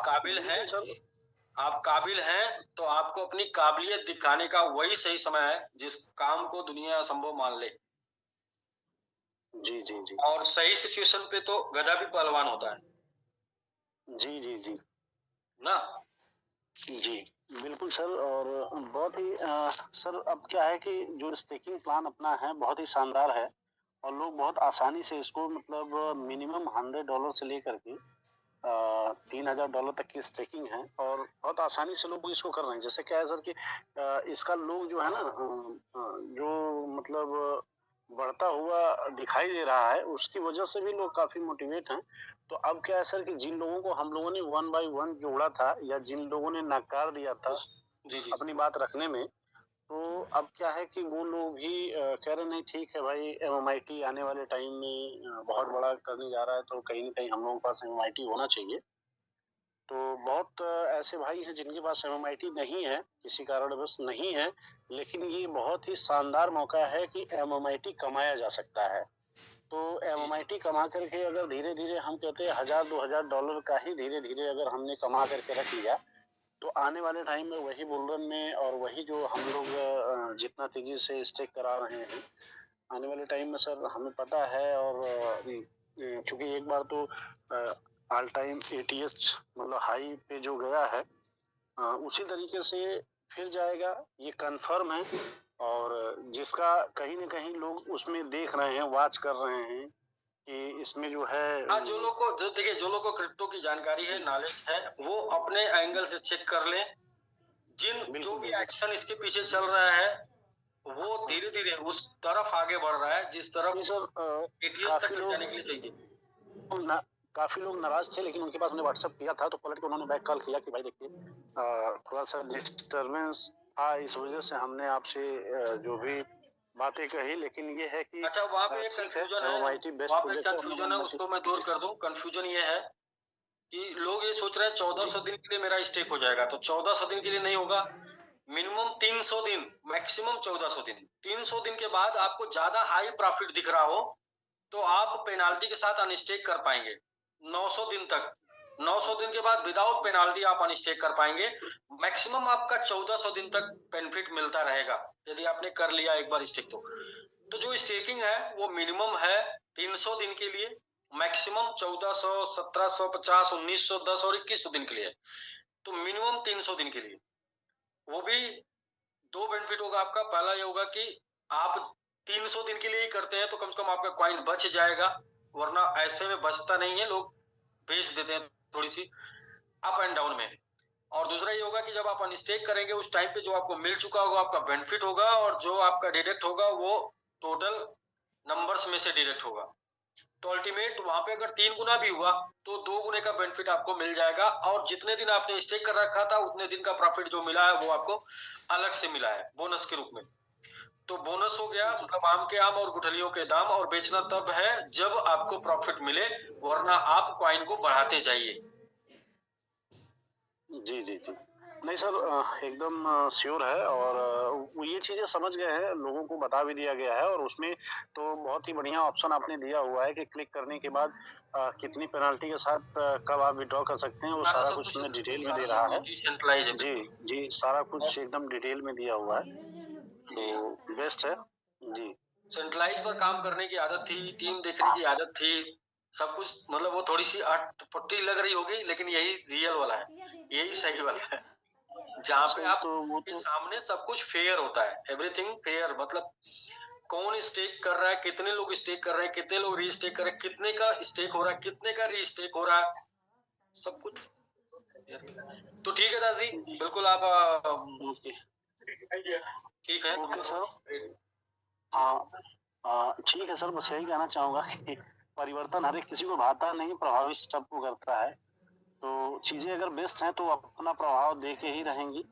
काबिल हैं, बिल्कुल सर। आप काबिल हैं, तो आपको अपनी काबिलियत दिखाने का वही सही समय है, जिस काम को दुनिया असंभव मान ले। जी, जी, जी। और सही सिचुएशन पे तो गधा भी पहलवान होता है, जी, जी, जी। ना? जी, बिल्कुल सर। और बहुत ही सर अब क्या है कि जो स्टेकिंग प्लान अपना है बहुत ही शानदार है, और लोग बहुत आसानी से इसको मतलब मिनिमम $100 से लेकर के $3000 तक की स्टेकिंग है, और बहुत आसानी से लोग इसको कर रहे हैं। जैसे क्या है सर कि इसका लोग जो है ना जो मतलब बढ़ता हुआ दिखाई दे रहा है, उसकी वजह से भी लोग काफी मोटिवेट हैं। तो अब क्या है सर कि जिन लोगों को हम लोगों ने वन बाय वन जोड़ा था, या जिन लोगों ने नकार दिया था उस जी, जी। अपनी बात रखने में, तो अब क्या है कि वो लोग भी कह रहे नहीं ठीक है भाई, एमएमआईटी आने वाले टाइम में बहुत बड़ा करने जा रहा है, तो कहीं ना कहीं हम लोगों के पास एमएमआईटी होना चाहिए। तो बहुत ऐसे भाई हैं जिनके पास एमएमआईटी नहीं है, किसी कारणवश नहीं है, लेकिन ये बहुत ही शानदार मौका है कि एमएमआईटी कमाया जा सकता है। तो जी, जी। एमएमआईटी कमा करके अगर धीरे धीरे, हम कहते हैं $1000-2000 का ही धीरे धीरे अगर हमने कमा करके रख लिया, तो आने वाले टाइम में वही बुलरन में, और वही जो हम लोग जितना तेजी से स्टेक करा रहे हैं, आने वाले टाइम में सर हमें पता है। और क्योंकि एक बार तो ऑल टाइम एटीएस मतलब हाई पे जो गया है, उसी तरीके से फिर जाएगा, ये कंफर्म है। और जिसका कहीं ना कहीं लोग उसमें देख रहे हैं, वॉच कर रहे हैं कि इसमें जो है हाँ, जो देखिए, जो लोग को क्रिप्टो की जानकारी है, नॉलेज है, वो अपने एंगल से चेक कर लें। जो बिल्कुल भी बिल्कुल। एक्शन इसके पीछे चल रहा है, वो धीरे-धीरे उस तरफ आगे बढ़ रहा है, जिस नहीं तरफ सर, एटीएस काफी तक लोग जाने के लिए चाहिए। ना काफी लोग नाराज थे, लेकिन उनके पास मैंने व्हाट्सएप किया था, तो पलट के उन्होंने बैक कॉल किया कि भाई देखिए थोड़ा सा डिस्टरबेंस था, इस वजह से हमने आपसे जो भी बातें कही, लेकिन ये है कि अच्छा, वहाँ पे एक ठीक है, कन्फ्यूजन है, एमएमआईटी बेस्ट वहाँ पे एक प्रोजेक्ट है, हम लोग कन्फ्यूजन है, एमएमआईटी। उसको मैं दूर कर दूँ। कन्फ्यूजन ये है कि लोग ये सोच रहे हैं जी 1400 दिन के लिए मेरा स्टेक हो जाएगा, तो 1400 दिन के लिए नहीं होगा। मिनिमम 300 दिन, मैक्सिमम 1400 दिन। 300 दिन के बाद आपको ज्यादा हाई प्रॉफिट दिख रहा हो, तो आप पेनाल्टी के साथ अनस्टेक कर पाएंगे 900 दिन तक। 900 दिन के बाद विदाउट पेनाल्टी आप अनस्टेक कर पाएंगे। मैक्सिमम आपका 1400 दिन तक बेनिफिट मिलता रहेगा, यदि आपने कर लिया एक बार स्टेक तो जो स्टेकिंग है वो मिनिमम है 300 दिन के लिए, मैक्सिमम 1400, 1750, 1910 और 2100 दिन के लिए। तो मिनिमम 300 दिन के लिए, वो भी दो बेनिफिट होगा आपका। पहला ये होगा कि आप 300 दिन के लिए ही करते हैं, तो कम से कम आपका कॉइन बच जाएगा, वरना ऐसे में बचता नहीं है, लोग बेच देते हैं थोड़ी सी अप एंड डाउन में। और दूसरा ये होगा कि जब आप अनस्टेक करेंगे उस टाइम पे जो आपको मिल चुका होगा आपका बेनिफिट होगा, और जो आपका डिडक्ट होगा वो टोटल नंबर्स में से डिडक्ट होगा। तो अल्टीमेट वहां पे अगर 3 गुना भी हुआ तो 2 गुने का बेनिफिट आपको मिल जाएगा, और जितने दिन आपने स्टेक कर रखा था उतने दिन का प्रॉफिट जो मिला है वो आपको अलग से मिला है बोनस के रूप में। तो बोनस हो गया, जी मतलब आम के आम और गुठलियों के दाम, और बेचना तब है जब आपको प्रॉफिट मिले, वरना आप कॉइन को बढ़ाते जाइए। जी जी जी। नहीं सर, एकदम श्योर है। और वो ये चीजें समझ गए हैं, लोगों को बता भी दिया गया है। और उसमें तो बहुत ही बढ़िया ऑप्शन आपने दिया हुआ है कि क्लिक करने के बाद कितनी पेनाल्टी के साथ कब आप विड्रॉ कर सकते हैं, वो सारा सारा सब कुछ कुछ उसमें डिटेल में सारा दे सब रहा है। कुछ डिसेंट्रलाइज है, जी बिल्कुल। जी, सारा कुछ एकदम डिटेल में दिया हुआ है, जी। तो बेस्ट है। जी सेंट्रलाइज पर काम करने की आदत थी, टीम देखने की आदत थी, सब कुछ, मतलब वो थोड़ी सी अटपटी लग रही होगी, लेकिन यही रियल वाला है, यही सही वाला है, जहाँ पे सर, आप तो वो के तो सामने सब कुछ फेयर होता है, एवरीथिंग फेयर, मतलब कौन स्टेक कर रहा है, कितने लोग स्टेक कर रहे हैं, कितने लोग रीस्टेक कर रहे हैं, कितने का स्टेक हो रहा है, कितने का रीस्टेक हो रहा है, सब कुछ। तो ठीक है दास जी, बिल्कुल आप ओके। ठीक है। Okay sir. हाँ, ठीक है सर, बस यही कहना चाहूंगा कि परिवर्तन हर एक किसी को भाता नहीं, प्रभावित सबको करता है। तो चीजें अगर बेस्ट हैं तो अपना प्रभाव दे के ही रहेंगी,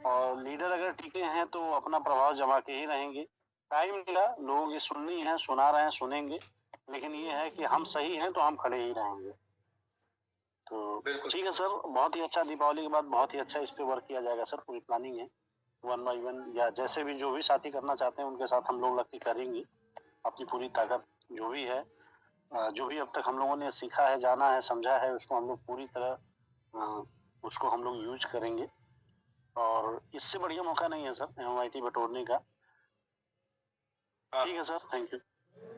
और लीडर अगर टिके हैं तो अपना प्रभाव जमा के ही रहेंगे। टाइम मिला, लोग ये सुननी है, सुना रहे हैं, सुनेंगे, लेकिन ये है कि हम सही हैं तो हम खड़े ही रहेंगे। तो बिल्कुल। ठीक है सर, बहुत ही अच्छा, दीपावली के बाद बहुत ही अच्छा इस पे वर्क किया जाएगा सर, पूरी प्लानिंग है। वन बाई वन, या जैसे भी जो भी साथी करना चाहते हैं उनके साथ हम लोग लग के करेंगे अपनी पूरी ताकत जो भी है। जो भी अब तक हम लोगों ने सीखा है, जाना है, समझा है, उसको हम लोग पूरी तरह उसको हम लोग यूज करेंगे और इससे बढ़िया मौका नहीं है सर एमआईटी बटोरने का। हाँ, ठीक है सर, थैंक यू।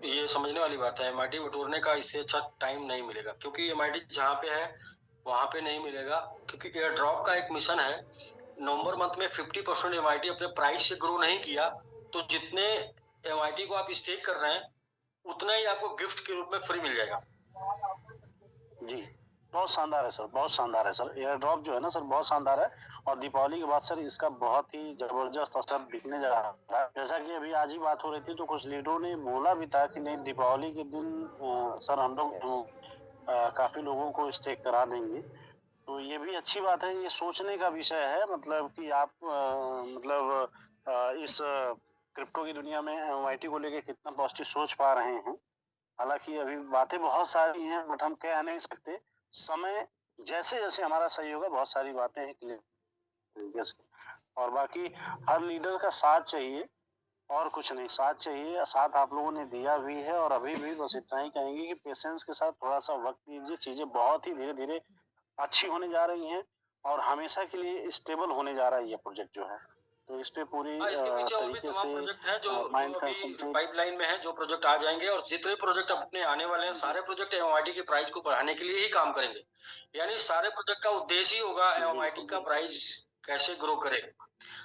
ये समझने वाली बात है, एमआईटी बटोरने का इससे अच्छा टाइम नहीं मिलेगा, क्योंकि एमआईटी जहाँ पे है वहाँ पे नहीं मिलेगा, क्योंकि एयर ड्रॉप का एक मिशन है। नवंबर मंथ में 50% एमआईटी अपने प्राइस से ग्रो नहीं किया, तो जितने एमआईटी को आप स्टेक कर रहे हैं उतना ही आपको गिफ्ट के रूप में फ्री मिल जाएगा। जी, बहुत शानदार है सर, बहुत शानदार है सर। एयर ड्रॉप जो है ना सर बहुत शानदार है और दीपावली के बाद सर इसका बहुत ही जबरदस्त असर दिखने जा रहा है। जैसा कि अभी आज ही बात हो रही थी तो कुछ लीडरों ने बोला भी था कि नहीं दीपावली के दिन सर हम लोग काफी लोगों को स्टेक करा देंगे। तो ये भी अच्छी बात है, ये सोचने का विषय है मतलब कि आप मतलब इस क्रिप्टो की दुनिया में एमआईटी को लेके कितना पॉजिटिव सोच पा रहे हैं। हालांकि अभी बातें बहुत सारी हैं बट हम कह नहीं सकते। समय जैसे जैसे हमारा सही होगा बहुत सारी बातें हैं क्लियर तरीके से। और बाकी हर लीडर का साथ चाहिए और कुछ नहीं, साथ चाहिए। साथ आप लोगों ने दिया भी है और अभी भी बस इतना ही कहेंगे कि पेशेंस के साथ थोड़ा सा वक्त दीजिए। चीजें बहुत ही धीरे धीरे अच्छी होने जा रही हैं और हमेशा के लिए स्टेबल होने जा रहा है ये प्रोजेक्ट जो है। तो इस पे पूरी हाँ, इसके पीछे और भी तरीके तमाम से प्रोजेक्ट हैं जो जो माइंड अभी कंसंट्रेट। पाइपलाइन में हैं, जो प्रोजेक्ट आ जाएंगे, और जितने प्रोजेक्ट अपने आने वाले हैं सारे प्रोजेक्ट एमआईटी की प्राइस को बढ़ाने के लिए ही काम करेंगे। यानी सारे प्रोजेक्ट का उद्देश्य ही होगा एमआईटी बिल्कुल का बिल्कुल। प्राइस कैसे ग्रो करे।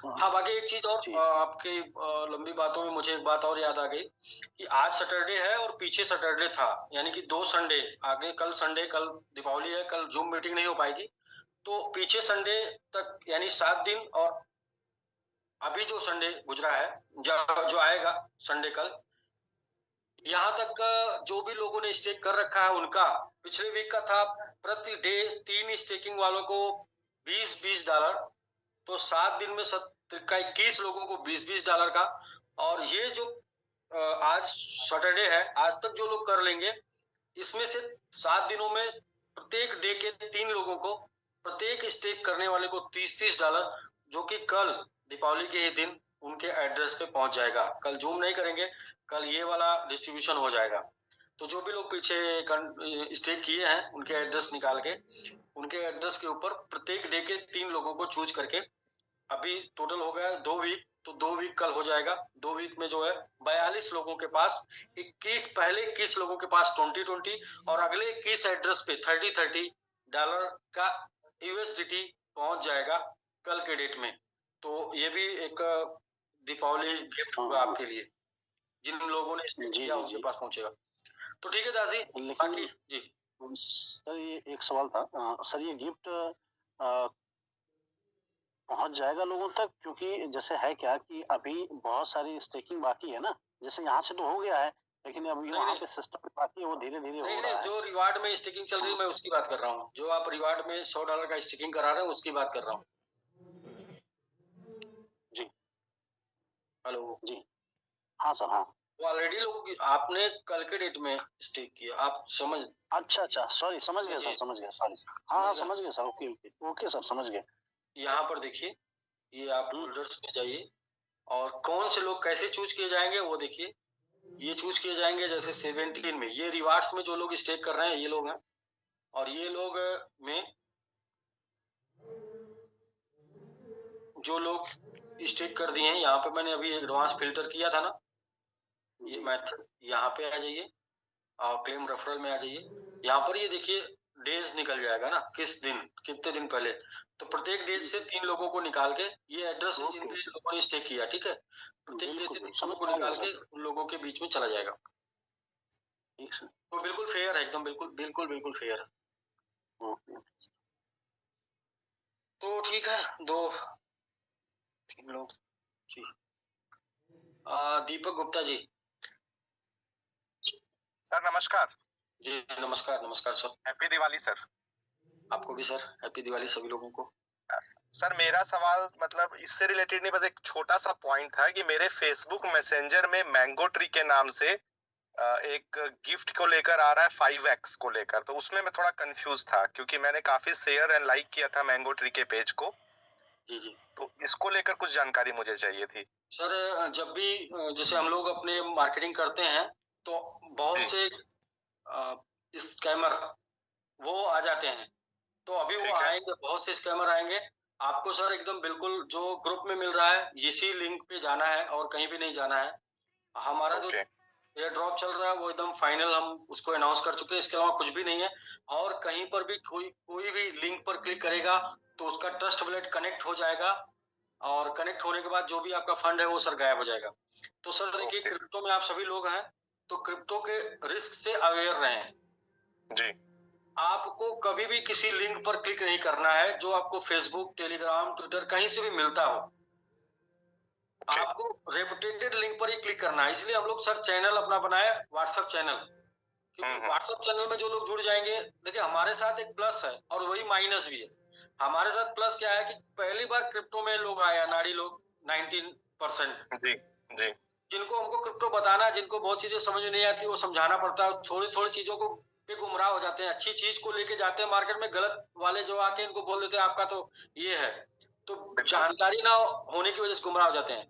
हाँ, हाँ, बाकी एक चीज और, जी आपकी लंबी बातों में मुझे एक बात और याद आ गई कि आज सैटरडे है और पीछे सैटरडे था, यानी कि 2 संडे आगे। कल संडे, कल दीपावली है, कल जूम मीटिंग नहीं हो पाएगी, तो पीछे संडे तक यानी 7 दिन, और अभी जो संडे गुजरा है, जो आएगा संडे कल, यहाँ तक जो भी लोगों ने स्टेक कर रखा है उनका पिछले वीक का था प्रति डे 3 स्टेकिंग वालों को $20-20, तो 7 दिन में 21 लोगों को $20-20 का। और ये जो आज सैटरडे है, आज तक जो लोग कर लेंगे, इसमें से 7 दिनों में प्रत्येक डे के 3 लोगों को, प्रत्येक स्टेक करने वाले को $30-30, जो कि कल दीपावली के ही दिन उनके एड्रेस पे पहुंच जाएगा। कल जूम नहीं करेंगे, कल ये वाला डिस्ट्रीब्यूशन हो जाएगा। तो जो भी लोग पीछे स्टेक किए हैं उनके एड्रेस निकाल के, उनके एड्रेस के ऊपर प्रत्येक डे के 3 लोगों को चूज करके, अभी टोटल हो गया 2 वीक, तो 2 वीक कल हो जाएगा। 2 वीक में जो है 42 लोगों के पास 21, पहले 21 लोगों के पास 20-20, और अगले 21 एड्रेस पे $30-30 का यूएसडीटी पहुंच जाएगा कल के डेट में। तो ये भी एक दीपावली गिफ्ट होगा हाँ, आपके लिए, जिन लोगों ने स्टेक जी किया जी उनके जी। पास पहुंचेगा। तो ठीक है दास जी, बाकी लेकिन जी। सर ये एक सवाल था सर ये गिफ्ट पहुंच जाएगा लोगों तक? क्योंकि जैसे है क्या कि अभी बहुत सारी स्टेकिंग बाकी है ना, जैसे यहाँ से तो हो गया है लेकिन अभी नहीं वहाँ नहीं पे सिस्टम बाकी है, वो धीरे धीरे नहीं हो नहीं, रहा है। जो रिवार्ड में स्टिकिंग चल रही है हाँ, मैं उसकी बात कर रहा हूँ। जो आप रिवार्ड में $100 का स्टिकिंग करा रहे हैं उसकी बात कर रहा हूँ। जी हेलो। जी। हाँ सर, हाँ। वो ऑलरेडी लोग आपने कल के डेट में स्टिक किया, आप समझ अच्छा अच्छा, सॉरी, समझ गया सर, लीजिए, समझ गया, सॉरी सर। हाँ समझ हाँ, गए। समझ गया sir, okay okay okay sir, समझ गया। यहाँ पर देखिए, ये आप हम्म, होल्डर्स में जाइए, और कौन से लोग कैसे चूज किए जाएंगे वो देखिए। ये चूज किए जाएंगे जैसे 17 में, ये रिवार्ड्स में जो लोग स्टेक कर रहे हैं ये लोग हैं, और ये लोग में जो लोग स्टेक कर दिए हैं, यहाँ पे मैंने अभी एडवांस फिल्टर किया था ना, ये जी मेथड, यहाँ पे आ जाइए और क्लेम रेफरल में आ जाइए। यहाँ पर ये देखिए डेज निकल जाएगा ना, किस दिन, कितने दिन पहले। तो प्रत्येक डेज से 3 लोगों को निकाल के, ये एड्रेस है जिन ओके पे ओके, लोगों ने स्टे किया, ठीक है। प्रत्येक डेज बिल्कुल से बिल्कुल, 3 समझ लोगों को में आ गया निकाल सर। के उन लोगों के बीच में चला जाएगा। ठीक सर। तो बिल्कुल फेयर है, एकदम बिल्कुल बिल्कुल बिल्कुल फेयर है। ओके। तो ठीक है, 2-3 लोग जी। दीपक गुप्ता जी। सर नमस्कार। जी नमस्कार, नमस्कार सर। Happy Diwali sir. आपको भी सर, हैप्पी दिवाली सभी लोगों को। सर मेरा सवाल मतलब इससे रिलेटेड नहीं, बस एक छोटा सा पॉइंट था कि मेरे फेसबुक मैसेंजर में मैंगो ट्री के नाम से एक गिफ्ट को लेकर आ रहा है 5x को लेकर, तो उसमें मैं थोड़ा कंफ्यूज था क्योंकि मैंने काफी शेयर एंड लाइक किया था मैंगो ट्री के पेज को। जी जी। तो इसको लेकर कुछ जानकारी मुझे चाहिए थी सर जब भी जैसे हम लोग अपने मार्केटिंग करते हैं तो बहुत जी। से स्कैमर वो आ जाते हैं, तो अभी वो ठीक है। आएंगे, बहुत से स्कैमर आएंगे। आपको सर एकदम बिल्कुल जो ग्रुप में मिल रहा है इसी लिंक पे जाना है और कहीं भी नहीं जाना है। हमारा जो ओके एयर ड्रॉप चल रहा है वो एकदम फाइनल, हम उसको अनाउंस कर चुके हैं, इसके अलावा कुछ भी नहीं है। और कहीं पर भी कोई कोई भी लिंक पर क्लिक करेगा तो उसका ट्रस्ट वॉलेट कनेक्ट हो जाएगा, और कनेक्ट होने के बाद जो भी आपका फंड है वो सर गायब हो जाएगा। तो सर देखिए, ओके क्रिप्टो में आप सभी लोग हैं, तो क्रिप्टो के रिस्क से अवेयर रहें। जी आपको कभी भी किसी लिंक पर क्लिक नहीं करना है जो आपको फेसबुक, टेलीग्राम, ट्विटर कहीं से भी मिलता हो। जी आपको रेपुटेटेड लिंक पर ही क्लिक करना है। इसलिए हम लोग सर चैनल अपना बनाए, व्हाट्सएप चैनल, क्योंकि व्हाट्सएप चैनल में जो लोग जुड़ जाएंगे, देखिए हमारे साथ एक प्लस है और वही माइनस भी है। हमारे साथ प्लस क्या है कि पहली बार क्रिप्टो में लोग आए, अनाड़ी लोग 19%, जी जी जिनको हमको क्रिप्टो बताना है, जिनको बहुत चीजें समझ में नहीं आती वो समझाना पड़ता है, थोड़ी थोड़ी चीजों को पे गुमराह हो जाते हैं। अच्छी चीज को लेके जाते हैं मार्केट में, गलत वाले जो आके इनको बोल देते हैं आपका तो ये है, तो बिल्कुल जानकारी ना होने की वजह से गुमराह हो जाते हैं।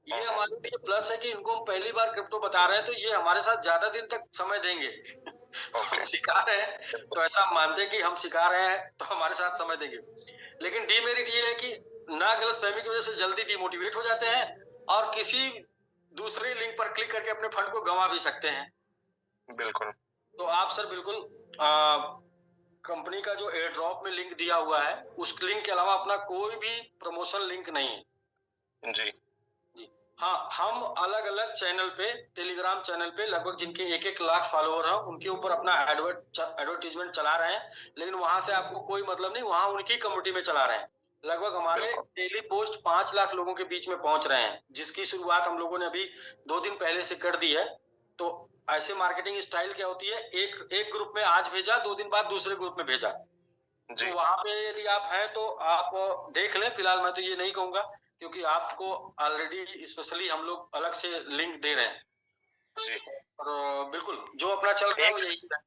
ये हमारे लिए प्लस है कि इनको हम पहली बार क्रिप्टो बता रहे हैं, तो ये हमारे साथ ज्यादा दिन तक समय देंगे। हम ओके शिकार हैं बिल्कुल तो ऐसा मानते हैं कि हम शिकार हैं तो हमारे साथ समय देंगे। लेकिन डीमेरिट ये है कि ना गलतफहमी की वजह से जल्दी डिमोटिवेट हो जाते हैं, और किसी दूसरे लिंक पर क्लिक करके अपने फंड को गंवा भी सकते हैं। बिल्कुल तो आप सर बिल्कुल कंपनी का जो एयर ड्रॉप में लिंक दिया हुआ है, उस लिंक के अलावा अपना कोई भी प्रमोशन लिंक नहीं है जी जी। हाँ, हम अलग अलग चैनल पे, टेलीग्राम चैनल पे लगभग जिनके 1-1 लाख फॉलोअर हैं, उनके ऊपर अपना एडवर्टीजमेंट चला रहे हैं। लेकिन वहां से आपको कोई मतलब नहीं, वहां उनकी कम्युनिटी में चला रहे हैं। लगभग हमारे बिल्कुल डेली पोस्ट 5 लाख लोगों के बीच में पहुंच रहे हैं, जिसकी शुरुआत हम लोगों ने अभी 2 दिन पहले से कर दी है। तो ऐसे मार्केटिंग स्टाइल क्या होती है, एक ग्रुप में आज भेजा, 2 दिन बाद दूसरे ग्रुप में भेजा। तो जी वहां पे यदि आप हैं तो आप देख लें। फिलहाल मैं तो ये नहीं कहूंगा, क्योंकि आपको ऑलरेडी स्पेशली हम लोग अलग से लिंक दे रहे हैं। जी और बिल्कुल जो अपना चल रहा है वो एक यही है।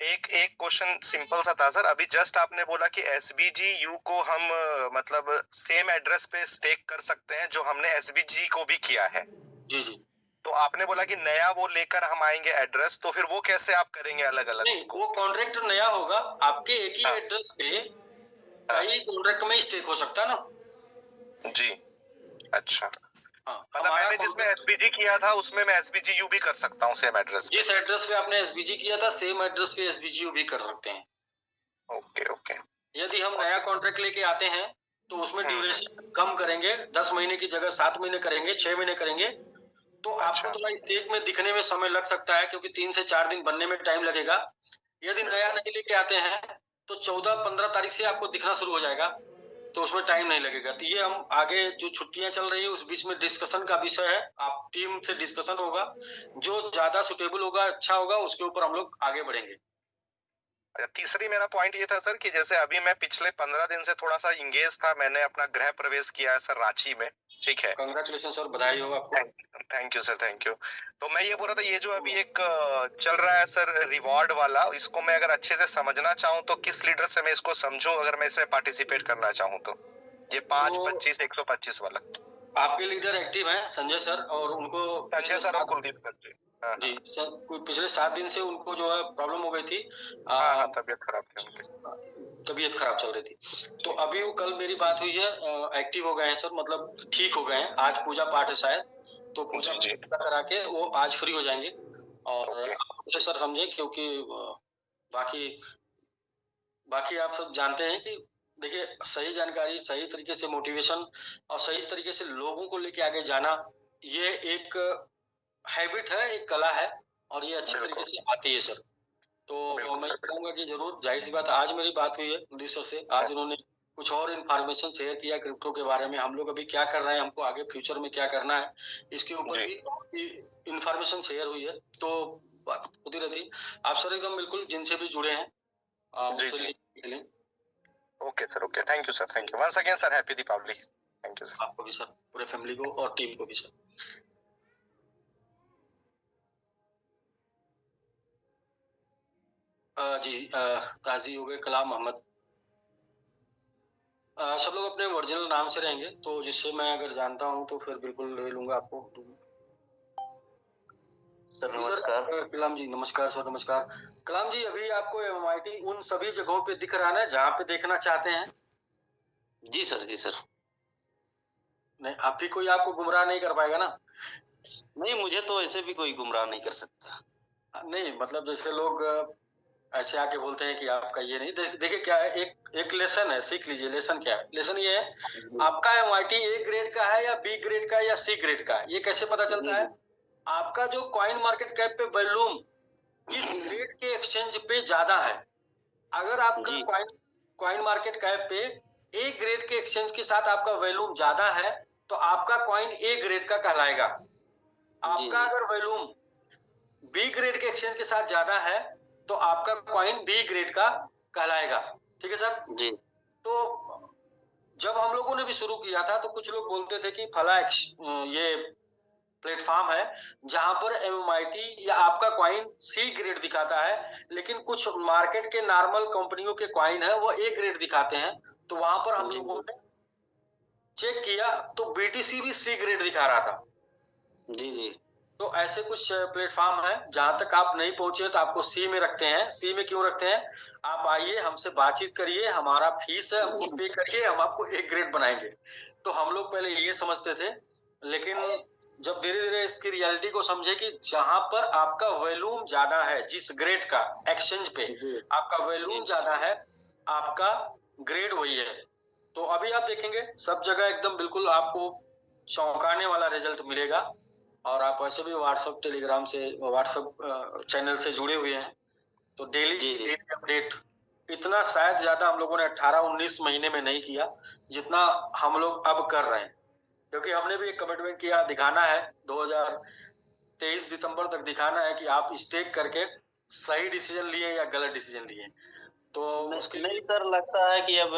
एक एक क्वेश्चन सिंपल सा था सर। अभी जस्ट आपने बोला कि SBGU को हम मतलब सेम एड्रेस पे स्टेक कर सकते हैं जो हमने SBG को भी किया है। जी जी। तो आपने बोला कि नया वो लेकर हम आएंगे एड्रेस, तो फिर वो कैसे आप करेंगे अलग अलग नहीं, उसको? वो कॉन्ट्रैक्ट नया होगा। आपके एक ही हाँ एड्रेस पे हाँ कई कॉन्ट्रैक्ट में स्टेक हो सकता है ना। जी अच्छा, हाँ, मतलब हमारा मैंने जिसमें कॉन्ट्रैक्ट SBG किया था उसमें मैं SBGU भी कर सकता हूँ सेम एड्रेस पे? जिस एड्रेस पे आपने एसबीजी किया था, सेम एड्रेस पे एसबीजी भी कर सकते हैं। ओके ओके यदि हम नया कॉन्ट्रैक्ट लेके आते हैं तो उसमें हम्म, ड्यूरेशन कम करेंगे, 10 महीने की जगह 7 महीने करेंगे, 6 महीने करेंगे। तो आपको अच्छा थोड़ा स्टेक में दिखने में समय लग सकता है, क्योंकि 3 से 4 दिन बनने में टाइम लगेगा। यदि नया नहीं लेके आते हैं तो 14-15 तारीख से आपको दिखना शुरू हो जाएगा, तो उसमें टाइम नहीं लगेगा। तो ये हम आगे जो छुट्टियां चल रही है उस बीच में डिस्कशन का विषय है, आप टीम से डिस्कशन होगा, जो ज्यादा सुटेबल होगा, अच्छा होगा, उसके ऊपर हम लोग आगे बढ़ेंगे। अच्छा, तीसरी मेरा पॉइंट ये था सर कि जैसे अभी मैं पिछले 15 दिन से थोड़ा सा इंगेज था, मैंने अपना गृह प्रवेश किया है सर रांची में, ठीक है? कंग्रेचुलेशन सर, बधाई हो आपको। Thank you sir thank you. तो मैं ये बोल रहा था, ये जो अभी एक चल रहा है सर रिवॉर्ड वाला, इसको मैं अगर अच्छे से समझना चाहूँ तो किस लीडर से मैं इसको समझूं अगर मैं इसमें पार्टिसिपेट करना चाहूँ तो? ये 5, तो 25, 125 वाला। आपके लीडर एक्टिव हैं संजय सर, और उनको संजय पिछले सर और 7 कुलदीप सर जी। हाँ जी हाँ सर, पिछले 7 दिन से उनको जो है प्रॉब्लम हो गई थी, हाँ हाँ तबीयत खराब थी उनकी। तबीयत खराब चल रही थी। तो अभी वो कल मेरी बात हुई है, एक्टिव हो गए हैं सर, मतलब ठीक हो गए हैं। आज पूजा पाठ है शायद, तो पूजा जी जी करा के वो आज फ्री हो जाएंगे। और ओके आप मुझे सर समझे, क्योंकि बाकी बाकी आप सब जानते हैं कि देखिए, सही जानकारी, सही तरीके से मोटिवेशन और सही तरीके से लोगों को लेके आगे जाना, ये एक हैबिट है, एक कला है, और ये अच्छी तरीके बिल्कुल से आती है सर। तो बिल्कुल मैं ये सर बिल्कुल कहूँगा कि ज़रूर, ज़ाहिर-सी बात है, आज मेरी बात हुई है मोदी सर से, आज उन्होंने कुछ और इन्फॉर्मेशन शेयर किया क्रिप्टो के बारे में। हम लोग अभी क्या कर रहे हैं, हमको आगे फ्यूचर में क्या करना है, इसके ऊपर जी भी इन्फॉर्मेशन शेयर हुई है। तो बात होती रहती है। आप सर एकदम बिल्कुल जिनसे भी जुड़े हैं, जी मुझसे जी लेके के लिए okay sir okay thank you sir thank you once again sir happy Deepavali thank you sir आपको भी सर, पूरे फैमिली को और टीम को भी सर। जी, काज़ी हो गए कलाम मोहम्मद। सब लोग अपने ओरिजिनल नाम से रहेंगे, तो जिससे मैं अगर जानता हूँ तो फिर बिल्कुल ले लूँगा आपको। सर जी नमस्कार। कलाम जी नमस्कार सर, नमस्कार। कलाम जी अभी आपको एमआईटी उन सभी जगहों पे दिख रहा है ना जहाँ पे देखना चाहते हैं? जी सर, जी सर। नहीं, अभी कोई आपको गुमराह नहीं कर पाएगा ना? नहीं, मुझे तो ऐसे भी कोई गुमराह नहीं कर सकता। नहीं मतलब जैसे लोग ऐसे आके बोलते हैं कि आपका ये नहीं देखिए क्या है, एक एक लेसन है, सीख लीजिए। लेसन क्या है? लेसन ये है, आपका एमआईटी ए ग्रेड का है या बी ग्रेड का है या सी ग्रेड का है, ये कैसे पता चलता है? आपका जो कॉइन मार्केट कैप पे वॉल्यूम किस ग्रेड के एक्सचेंज पे ज्यादा है। अगर आपका जी। कॉइन कॉइन मार्केट कैप पे ए ग्रेड के एक्सचेंज के साथ आपका वॉल्यूम ज्यादा है तो आपका कॉइन ए ग्रेड का कहलाएगा। आपका जी। अगर वॉल्यूम बी ग्रेड के एक्सचेंज के साथ ज्यादा है तो आपका कॉइन बी ग्रेड का कहलाएगा। ठीक है सर? जी। तो जब हम लोगों ने भी शुरू किया था तो कुछ लोग बोलते थे कि फला ये प्लेटफॉर्म है जहां पर एमआईटी या आपका कॉइन सी ग्रेड दिखाता है, लेकिन कुछ मार्केट के नॉर्मल कंपनियों के कॉइन है वो ए ग्रेड दिखाते हैं। तो वहां पर हम जी। लोगों ने चेक किया तो बीटीसी भी सी ग्रेड दिखा रहा था। जी। जी। तो ऐसे कुछ प्लेटफॉर्म है जहां तक आप नहीं पहुंचे तो आपको सी में रखते हैं। सी में क्यों रखते हैं? आप आइए हमसे बातचीत करिए, हमारा फीस है, हमको पे करिए, हम आपको एक ग्रेड बनाएंगे। तो हम लोग पहले ये समझते थे, लेकिन जब धीरे धीरे इसकी रियलिटी को समझे कि जहां पर आपका वॉल्यूम ज्यादा है, जिस ग्रेड का एक्सचेंज पे जी। आपका वॉल्यूम ज्यादा है, आपका ग्रेड वही है। तो अभी आप देखेंगे सब जगह एकदम बिल्कुल आपको चौंकाने वाला रिजल्ट मिलेगा। और आप वैसे भी व्हाट्सएप टेलीग्राम से व्हाट्सएप चैनल से जुड़े हुए हैं तो डेली जी। जी। डेली अपडेट इतना शायद ज्यादा हम लोगों ने 18-19 महीने में नहीं किया जितना हम लोग अब कर रहे हैं। क्योंकि हमने भी एक कमिटमेंट किया, दिखाना है 2023 दिसंबर तक दिखाना है कि आप स्टेक करके सही डिसीजन लिए या गलत डिसीजन लिए। तो उसके नहीं लिए सर, लगता है कि अब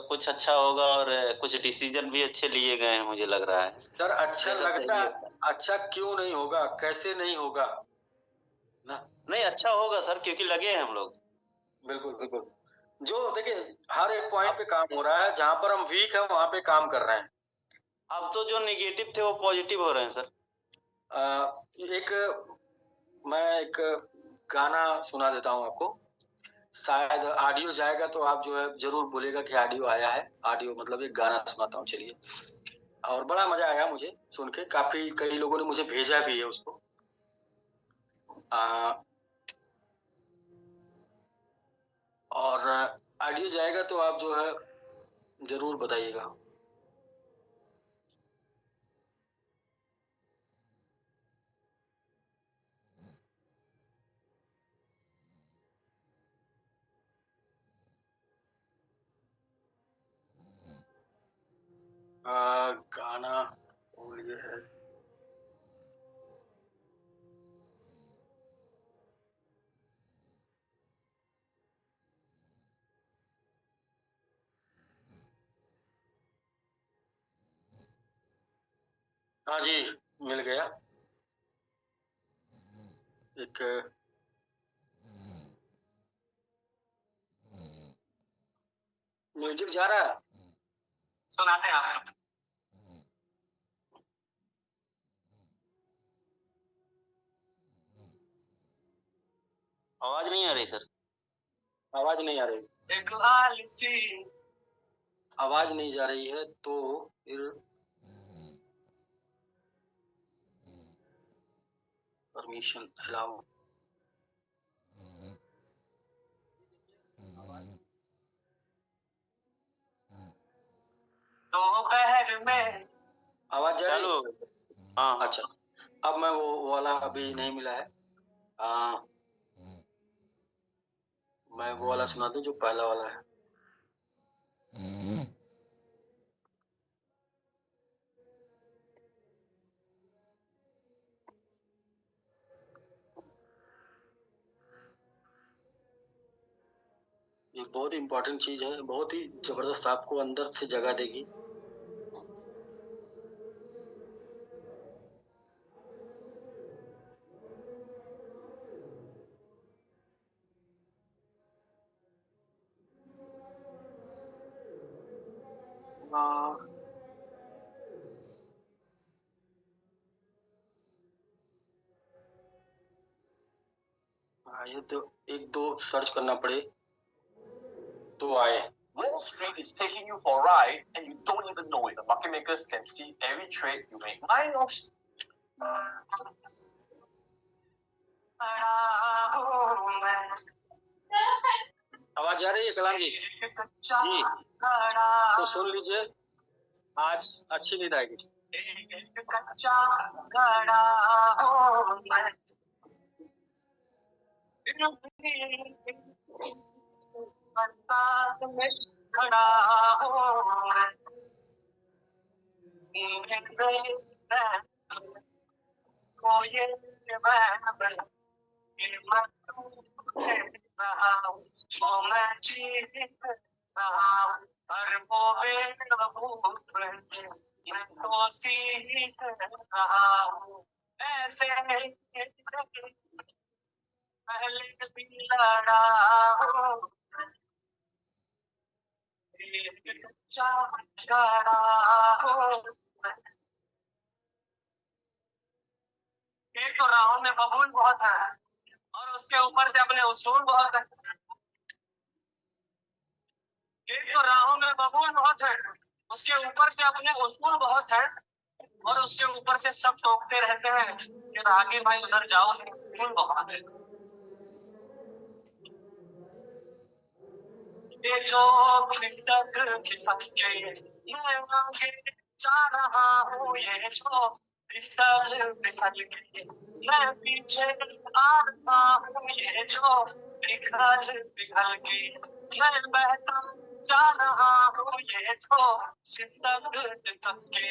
कुछ अच्छा होगा और कुछ डिसीजन भी अच्छे लिए गए हैं, मुझे लग रहा है। सर अच्छा ऐसा लगता है। चाहिए। अच्छा क्यों नहीं होगा, कैसे नहीं होगा ना? नहीं, अच्छा होगा सर, क्योंकि लगे हैं हम लोग। बिल्कुल बिल्कुल। जो देखिए हर एक पॉइंट पे काम हो रहा है, जहां पर हम वीक है वहां पे काम कर रहे हैं। अब तो जो नेगेटिव थे वो पॉजिटिव हो रहे हैं सर। एक मैं एक गाना सुना देता हूँ आपको, शायद ऑडियो जाएगा तो आप जो है जरूर बोलेगा कि ऑडियो आया है। ऑडियो मतलब एक गाना सुनाता हूँ, चलिए। और बड़ा मजा आया मुझे सुन के, काफी कई लोगों ने मुझे भेजा भी है उसको। आ, और ऑडियो जाएगा तो आप जो है जरूर बताइएगा। गाना भूल गए है। हाँ जी, मिल गया। एक म्यूजिक जा रहा है, सुनाते हैं आप। आवाज नहीं आ रही सर। आवाज नहीं आ रही, एक लाल सी आवाज नहीं जा रही है तो फिर परमिशन अलाउ। दोपहर में आवाज जा रही चालू है? हो गया सर। हाँ हाँ। अच्छा, अब मैं वो वाला अभी नहीं मिला है। आ, मैं वो वाला सुना दूं जो पहला वाला है। ये बहुत ही इंपॉर्टेंट चीज है, बहुत ही जबरदस्त आपको अंदर से जगह देगी। आ, ये तो एक दो सर्च करना पड़े तो आए। Wall Street is taking you for a ride and you don't even know it. The market makers can see every trade you make. Buying options. आवाज आ रही है कलाम जी? जी। तो सुन लीजिए, आज अच्छी नींद आएगी। खड़ा ऐसे पहले भी लड़ा हूँ, एक तो राहों में बबूल बहुत है और उसके ऊपर से अपने उसूल बहुत है। एक तो राहों में बबूल बहुत है, उसके ऊपर से अपने उसूल बहुत है और उसके ऊपर से सब टोकते रहते हैं कि राहगीर भाई उधर जाओ, उसूल बहुत है। ये जो खिसक खिसक के मैं आगे जा रहा हूँ, ये जो फिसल फिसल के मैं पीछे आ रहा हूँ, ये जो पिघल पिघल के मैं बहता जा रहा हूँ, ये जो सिसक सिसक के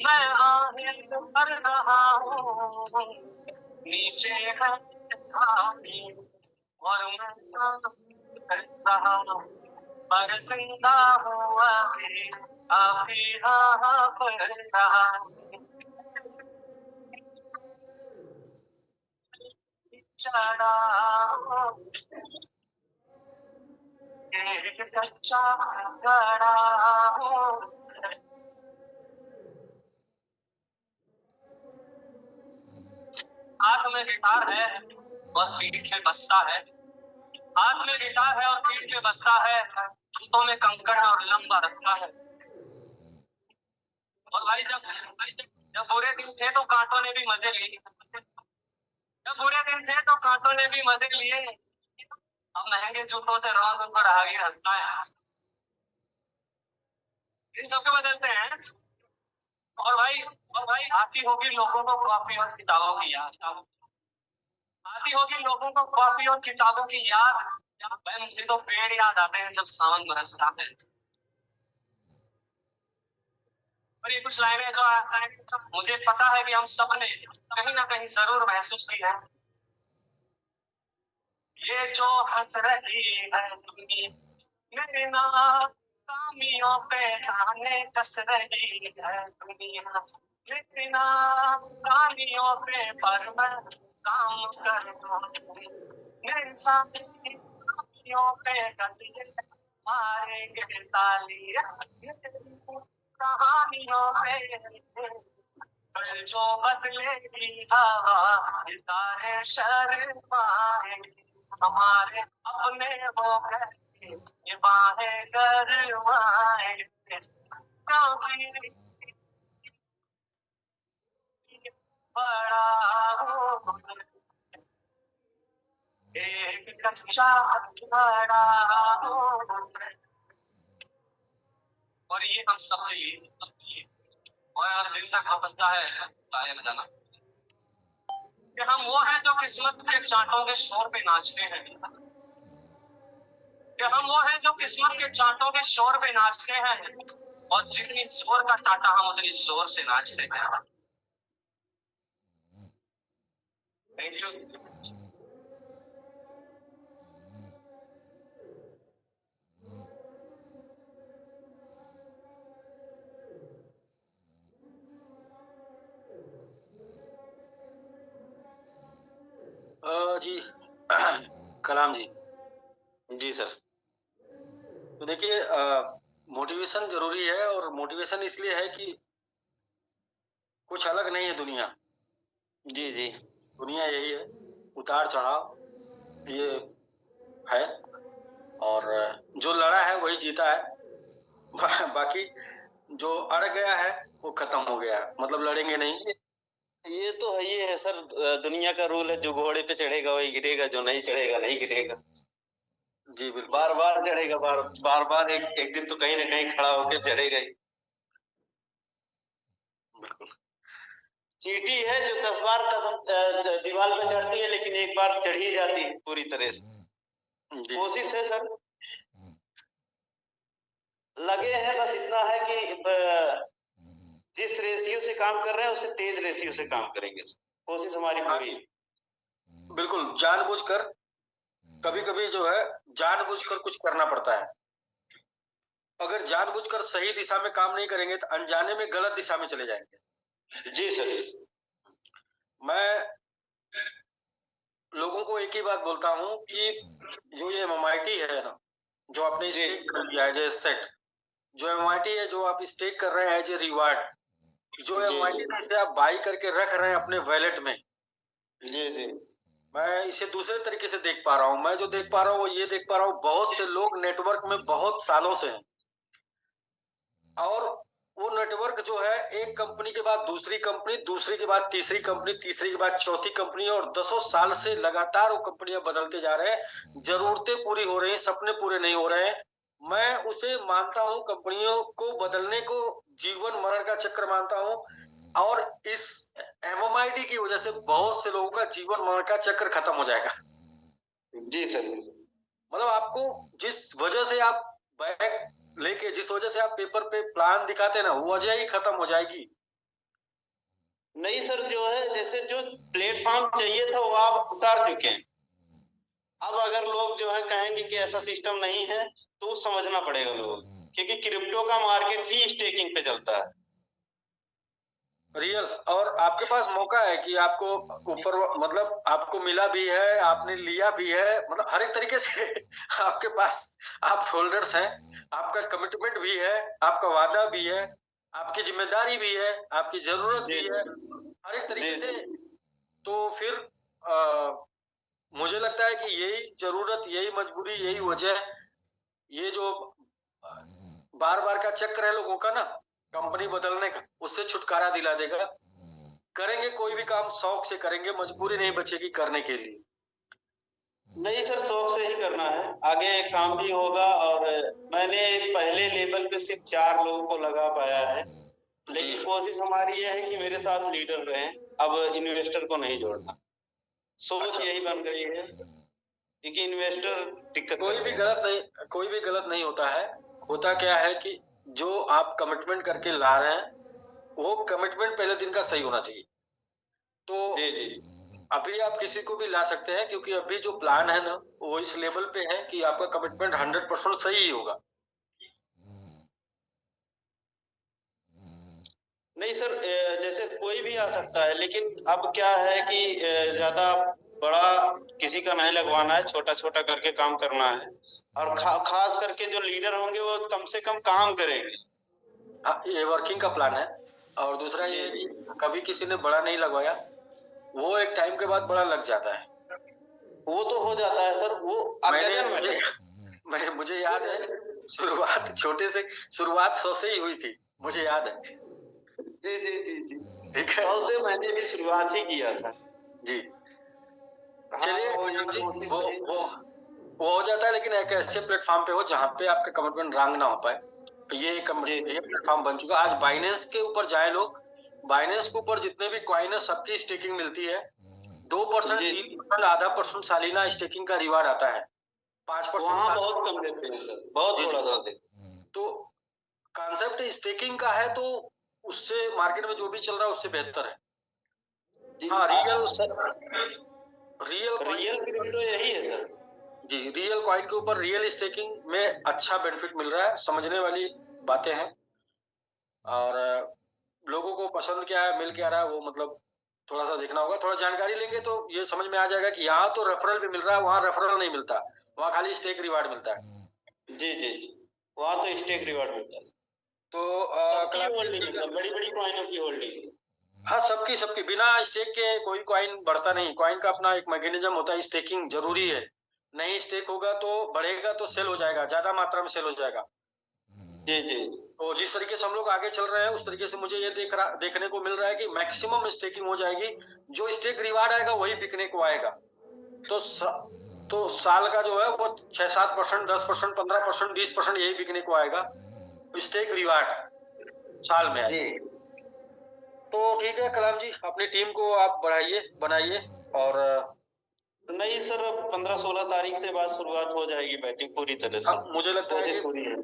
मैं आगे बढ़ रहा हूँ। नीचे है खाई और मैं रहा हूँ, पर जिंदा हुआ भी अभी यहाँ पर रहा। चढ़ा एक कच्चा गड़ा हूँ, हाथ में गिटार है और पीठ में बस्ता है, हाथ में गिटार है और पीठ में बस्ता है, हाथों में कंकड़ और लंबा रखा है। और भाई जब बुरे दिन थे तो कांटों ने भी मजे लिए, जब बुरे दिन थे तो कांटों ने भी मजे लिए, अब महंगे जूतों से रौंद उनको राहगीर हंसता है। इन सबके बदलते हैं। और भाई आती होगी लोगों को कॉपी और किताबों की याद, आती होगी लोगों को कॉपी और किताबों की याद। भाई मुझे तो पेड़ याद आते हैं जब सावन बरसता है। और ये कुछ लाइनें जो आता है, मुझे पता है कि हम सबने कहीं ना कहीं जरूर महसूस की है। ये जो हंस रही है दुनिया मेरे नाकामियों पे ताने कस रही है दुनिया, मेरे नाकामियों पे पर मैं काम करूं, मेरे सामने कामियों पे कतिये मारेंगे तालियां, कहानियों पे पर जो बदलेगी हवा सितारे शर्माएंगे, हमारे अपने हो गए ये बाहें गरमाएंगे, क्योंकि बड़ा हो एक कच्चा बड़ा हो। और ये हम सब के लिए और अगर दिल तक पहुंचता है गायब जाना कि हम वो हैं जो किस्मत के चांटों के शोर पे नाचते हैं, कि हम वो हैं जो किस्मत के चांटों के शोर पे नाचते हैं और जितनी जोर का चांटा हम उतनी जोर से नाचते हैं। Thank you. जी कलाम जी। जी सर। तो देखिए मोटिवेशन जरूरी है और मोटिवेशन इसलिए है कि कुछ अलग नहीं है दुनिया। जी जी। दुनिया यही है, उतार चढ़ाव, ये है, और जो लड़ा है वही जीता है। बाकी जो अड़ गया है वो खत्म हो गया, मतलब लड़ेंगे नहीं। ये तो है, ये है सर, दुनिया का रूल है, जो घोड़े पे चढ़ेगा वही गिरेगा, जो नहीं चढ़ेगा नहीं गिरेगा। जी बिल्कुल। बार बार चढ़ेगा, बार बार एक दिन तो कहीं ना कहीं खड़ा होकर चढ़ेगा ही। बिल्कुल चींटी है जो 10 बार कदम दीवार पे चढ़ती है, लेकिन एक बार चढ़ ही जाती है पूरी तरह से। जी। कोशिश है सर, लगे हैं, बस इतना है कि जिस रेशियो से काम कर रहे हैं उससे तेज रेशियो से काम करेंगे। कोशिश हमारी पूरी है। बिल्कुल, जानबूझकर, कभी कभी जो है जानबूझकर कुछ करना पड़ता है। अगर जानबूझकर सही दिशा में काम नहीं करेंगे तो अनजाने में गलत दिशा में चले जाएंगे। जी सर। मैं लोगों को एक ही बात बोलता हूँ कि जो ये MMIT है ना, जो आपने जी। स्टेक कर दिया एज ए सेट, जो MMIT है, जो आप स्टेक कर रहे हैं एज ए रिवार्ड, जो जी, MMIT जी। है इसे आप बाई करके रख रहे हैं अपने वैलेट में, जी जी। मैं इसे दूसरे तरीके से देख पा रहा हूँ। मैं जो देख पा रहा हूँ वो ये देख पा रहा हूँ, बहुत से लोग नेटवर्क में बहुत सालों से हैं, और वो नेटवर्क जो है एक कंपनी के बाद दूसरी कंपनी, दूसरी के बाद तीसरी कंपनी, तीसरी के बाद चौथी कंपनी, और 10 साल से लगातार वो कंपनियां बदलते जा रहे हैं। जरूरतें पूरी हो रही हैं, सपने पूरे नहीं हो रहे हैं। मैं उसे मानता हूं, कंपनियों को बदलने को जीवन मरण का चक्र मानता हूं, और इस MMIT की वजह से बहुत से लोगों का जीवन मरण का चक्र खत्म हो जाएगा। जी सर। मतलब आपको जिस वजह से आप बैग लेके, जिस वजह से आप पेपर पे प्लान दिखाते हैं ना, वो वजह ही खत्म हो जाएगी। नहीं सर, जो है जैसे जो प्लेटफॉर्म चाहिए था वो आप उतार चुके हैं। अब अगर लोग जो है कहेंगे कि ऐसा सिस्टम नहीं है तो समझना पड़ेगा लोगों को, क्योंकि क्रिप्टो का मार्केट ही स्टेकिंग पे चलता है। रियल, और आपके पास मौका है कि आपको ऊपर, मतलब आपको मिला भी है, आपने लिया भी है, मतलब हर एक तरीके से आपके पास, आप होल्डर्स हैं, आपका कमिटमेंट भी है, आपका वादा भी है, आपकी जिम्मेदारी भी है, आपकी जरूरत भी है, हर एक तरीके से। तो फिर मुझे लगता है कि यही जरूरत, यही मजबूरी, यही वजह, ये जो बार बार का चक्र है लोगों का ना, कंपनी बदलने का, उससे छुटकारा दिला देगा। करेंगे कोई भी काम शौक से करेंगे, मजबूरी नहीं बचेगी करने के लिए। नहीं सर, शौक से ही करना है, आगे काम भी होगा। और मैंने पहले लेवल पे सिर्फ 4 लोगों को लगा पाया है, लेकिन कोशिश हमारी ये है कि मेरे साथ लीडर रहे, अब इन्वेस्टर को नहीं जोड़ना। सोच यही बन गई है, क्योंकि इन्वेस्टर दिक्कत कोई भी गलत नहीं होता है। होता क्या है कि जो आप कमिटमेंट करके ला रहे हैं, वो कमिटमेंट पहले दिन का सही होना चाहिए। तो जी जी। अभी आप किसी को भी ला सकते हैं, क्योंकि अभी जो प्लान है ना वो इस लेवल पे है कि आपका कमिटमेंट 100% सही ही होगा। नहीं सर, जैसे कोई भी आ सकता है, लेकिन अब क्या है कि ज्यादा बड़ा किसी का नहीं लगवाना है, छोटा छोटा करके काम करना है। और खास करके जो लीडर होंगे वो कम से कम काम करेंगे। हाँ, ये वर्किंग का प्लान है। और दूसरा ये कि कभी किसी ने बड़ा नहीं लगवाया, वो एक टाइम के बाद बड़ा लग जाता है। वो तो हो जाता है सर, वो मुझे याद है, शुरुआत छोटे से, शुरुआत 100 से ही हुई थी, मुझे याद है। जी जी जी जी। ठीक है, 100 से मैंने भी शुरुआत ही किया था जी। हाँ, चलिए, वो हो जाता है, लेकिन एक ऐसे प्लेटफॉर्म पे हो जहाँ पे आपका कमिटमेंट रंग ना हो पाए। ये प्लेटफॉर्म बन चुका। आज बाइनेंस के ऊपर जाए लोग, बाइनेंस के ऊपर जितने भी कॉइन है सबकी स्टेकिंग मिलती है। 2%, 3%, आधा % सालाना स्टेकिंग का रिवार्ड आता है। 5% वहाँ बहुत कम देते हैं सर, बहुत थोड़ा सा देते हैं। तो कॉन्सेप्ट स्टेकिंग का है, तो उससे मार्केट में जो भी चल रहा है उससे बेहतर है। हाँ, रियल क्रिप्टो यही है सर। जी, रियल कॉइन के ऊपर रियल स्टेकिंग में अच्छा बेनिफिट मिल रहा है, समझने वाली बातें हैं। और लोगों को पसंद क्या है, मिल क्या रहा है, वो मतलब थोड़ा सा देखना होगा। थोड़ा जानकारी लेंगे तो ये समझ में आ जाएगा कि यहाँ तो रेफरल भी मिल रहा है, वहाँ रेफरल नहीं मिलता, वहाँ खाली स्टेक रिवार्ड मिलता है। जी जी जी, वहाँ तो स्टेक रिवार्ड मिलता है। तो सबकी होल्डिंग, बड़ी बड़ी कॉइनों की होल्डिंग। हाँ, सबकी बिना स्टेक के कोई कॉइन बढ़ता नहीं। कॉइन का अपना एक मैकेनिज्म होता है, स्टेकिंग जरूरी है। नहीं स्टेक होगा तो बढ़ेगा, तो सेल हो जाएगा, ज्यादा मात्रा में सेल हो जाएगा। जी जी तो जिस तरीके से हम लोग आगे चल रहे हैं उस तरीके से मुझे ये देखने को मिल रहा है कि मैक्सिमम स्टेकिंग हो जाएगी, जो स्टेक रिवार्ड आएगा वही बिकने को आएगा। तो तो साल का जो है वो 6-7%, 10%, 15%, 20% यही बिकने को आएगा, स्टेक रिवार्ड साल में जी। आएगा। तो ठीक है कलाम जी, अपनी टीम को आप बढ़ाइए, बनाइए। और नहीं सर, अब 15-16 तारीख से बाद शुरुआत हो जाएगी बैटिंग पूरी तरह से। अब मुझे लगता है कोशिश कि पूरी है।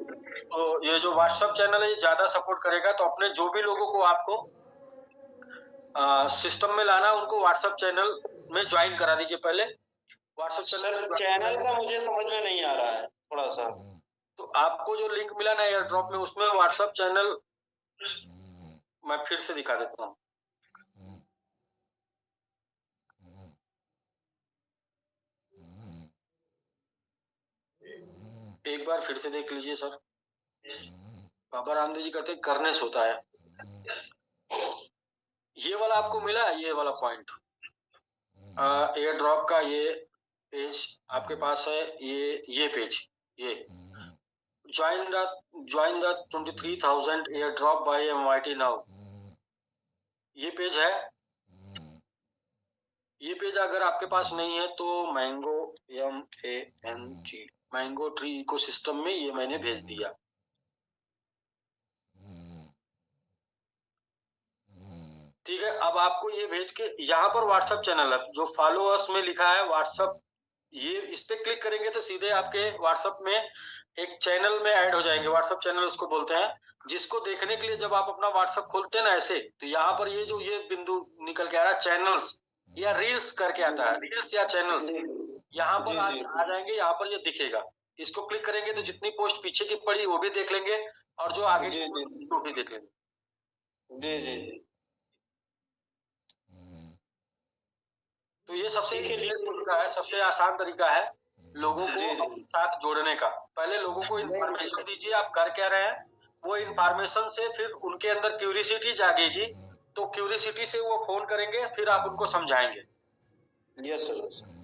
तो ये जो व्हाट्सएप चैनल है ये ज्यादा सपोर्ट करेगा, तो अपने जो भी लोगों को आपको सिस्टम में लाना, उनको व्हाट्सएप चैनल में ज्वाइन करा दीजिए पहले। व्हाट्सएप सर चैनल का मुझे समझ में नहीं आ रहा है थोड़ा सा। तो आपको जो लिंक मिला ना एयर ड्रॉप में, उसमें व्हाट्सएप चैनल मैं फिर से दिखा देता हूँ। एक बार फिर से देख लीजिए सर। बाबा रामदेव जी कहते हैं करने से होता है। ये वाला आपको मिला, ये वाला पॉइंट एयर ड्रॉप का, ये पेज आपके पास है, ये पेज, ये join the 23,000 air drop by MYT now, ये पेज है। ये पेज अगर आपके पास नहीं है तो mango MANG mango tree ecosystem में ये मैंने भेज दिया। ठीक है, अब आपको ये भेज के यहाँ पर व्हाट्सएप चैनल है जो फॉलो अस में लिखा है व्हाट्सएप, ये इस पे क्लिक करेंगे तो सीधे आपके व्हाट्सएप में एक चैनल में ऐड हो जाएंगे। व्हाट्सएप चैनल उसको बोलते हैं, जिसको देखने के लिए जब आप अपना व्हाट्सएप खोलते हैं ना ऐसे, तो यहाँ पर ये जो ये बिंदु निकल के आ रहा है चैनल्स या रील्स करके आता है, रील्स या चैनल्स, यहाँ पर आ जाएंगे, यहाँ पर ये दिखेगा। इसको क्लिक करेंगे तो जितनी पोस्ट पीछे की पड़ी वो भी देख लेंगे, और जो आगे की वो भी देख लेंगे। जी जी जी। तो ये सबसे easiest तरीका है, सबसे आसान तरीका है लोगों को अपने साथ जोड़ने का। पहले लोगों को इन्फॉर्मेशन दीजिए आप कर क्या रहे हैं, वो इन्फॉर्मेशन से फिर उनके अंदर क्यूरियोसिटी जागेगी, तो क्यूरियोसिटी से वो फोन करेंगे, फिर आप उनको समझाएंगे। Yes sir.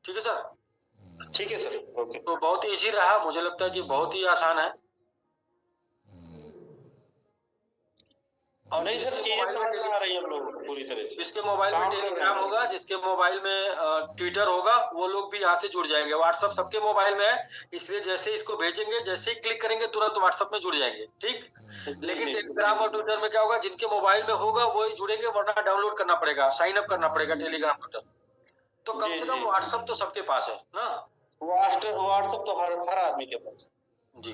ठीक है सर। ठीक है सर, ओके। तो बहुत इजी रहा, मुझे लगता है कि बहुत ही आसान है। और नहीं सर, चीजें समझ में आ रही है हम लोग पूरी तरह से। जिसके मोबाइल में टेलीग्राम होगा, जिसके मोबाइल में ट्विटर होगा, वो लोग भी यहाँ से जुड़ जाएंगे। व्हाट्सएप सबके मोबाइल में है, इसलिए जैसे इसको भेजेंगे, जैसे ही क्लिक करेंगे तुरंत व्हाट्सएप में जुड़ जाएंगे। ठीक, लेकिन टेलीग्राम और ट्विटर में क्या होगा, जिनके मोबाइल में होगा वही जुड़ेंगे, वरना डाउनलोड करना पड़ेगा, साइन अप करना पड़ेगा टेलीग्राम ट्विटर। तो कम से कम व्हाट्सएप तो सबके पास है ना। व्हाट्सएप तो हर आदमी के पास। जी,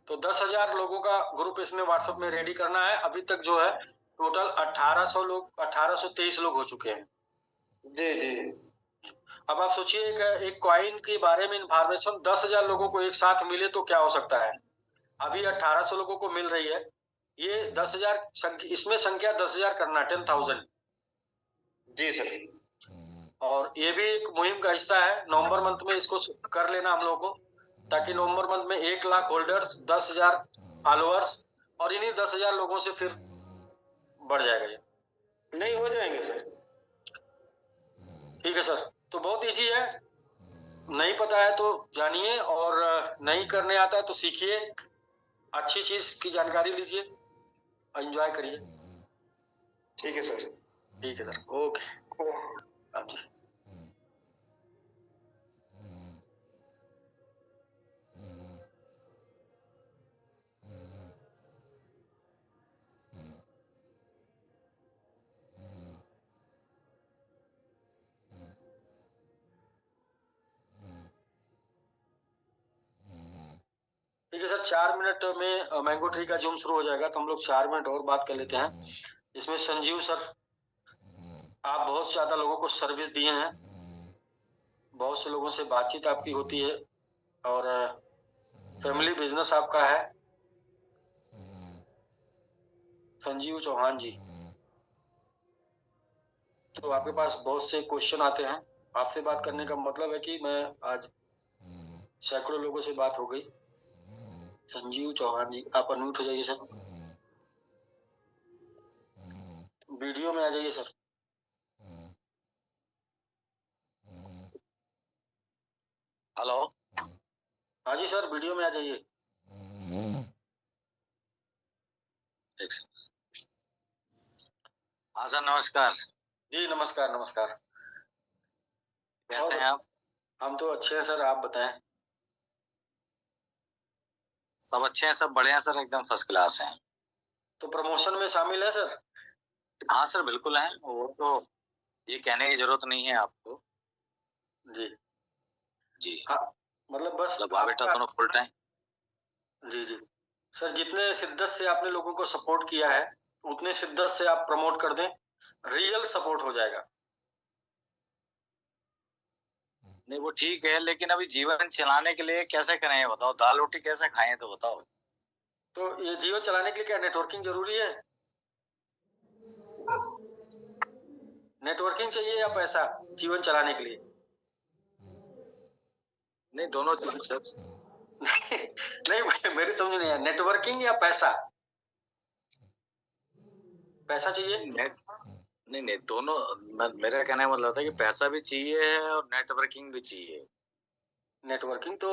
तो 10,000 लोगों का ग्रुप इसमें व्हाट्सएप में रेडी करना है। अभी तक जो है टोटल 1800 लोग, 1823 लोग हो चुके हैं। जी जी। अब आप सोचिए एक कॉइन के बारे में इंफॉर्मेशन 10,000 लोगों को एक साथ मिले तो क्या हो सकता है। अभी 1800 लोगों को मिल रही है, ये 10,000 इसमें संख्या 10,000 करना, 10,000। जी सर। और ये भी एक मुहिम का हिस्सा है, नवंबर मंथ में इसको कर लेना हम लोगों को, ताकि नवंबर मंथ में 1 लाख होल्डर्स, 10,000 फॉलोअर्स, और इन्हीं 10,000 लोगों से फिर बढ़ जाएगा ये। नहीं हो जाएंगे सर। ठीक है सर, तो बहुत इजी है, नहीं पता है तो जानिए, और नहीं करने आता है तो सीखिए, अच्छी चीज की जानकारी लीजिए, एंजॉय करिए। ठीक है सर। ठीक है सर, ओके। अब जी ठीक है सर, 4 मिनट में मैंगो ट्री का जूम शुरू हो जाएगा, तो हम लोग 4 मिनट और बात कर लेते हैं। इसमें संजीव सर, आप बहुत ज्यादा लोगों को सर्विस दिए हैं, बहुत से लोगों से बातचीत आपकी होती है, और फैमिली बिजनेस आपका है। संजीव चौहान जी, तो आपके पास बहुत से क्वेश्चन आते हैं, आपसे बात करने का मतलब है कि मैं आज सैकड़ों लोगों से बात हो गई। संजीव चौहान जी, आप अनम्यूट हो जाइए सर, वीडियो में आ जाइए सर। हेलो। हाँ जी सर, वीडियो में आ जाइए। एक सेकंड। हाँ सर, नमस्कार। जी नमस्कार नमस्कार। कैसे हैं आप? हम तो अच्छे हैं सर, आप बताएं। सब अच्छे हैं, सब बढ़िया सर, एकदम फर्स्ट क्लास हैं। तो प्रमोशन में शामिल है सर? हाँ सर, बिल्कुल है। वो तो ये कहने की जरूरत नहीं है आपको। जी जी। हाँ, मतलब बस मतलब बेटा आपका। दोनों फुल टाइम। जी जी सर, जितने शिद्दत से आपने लोगों को सपोर्ट किया है उतने शिद्दत से आप प्रमोट कर दें, रियल सपोर्ट हो जाएगा। नहीं वो ठीक है, लेकिन अभी जीवन चलाने के लिए कैसे करें ये बताओ, दाल रोटी कैसे खाएं तो बताओ। तो ये जीवन चलाने के लिए क्या नेटवर्किंग जरूरी है? नेटवर्किंग चाहिए या पैसा जीवन चलाने के लिए? नहीं दोनों चीज सर। नहीं मेरी समझ नहीं है, नेटवर्किंग या पैसा? पैसा चाहिए? नहीं नहीं दोनों। मेरा कहने का मतलब था कि पैसा भी चाहिए है और नेटवर्किंग भी चाहिए। नेटवर्किंग तो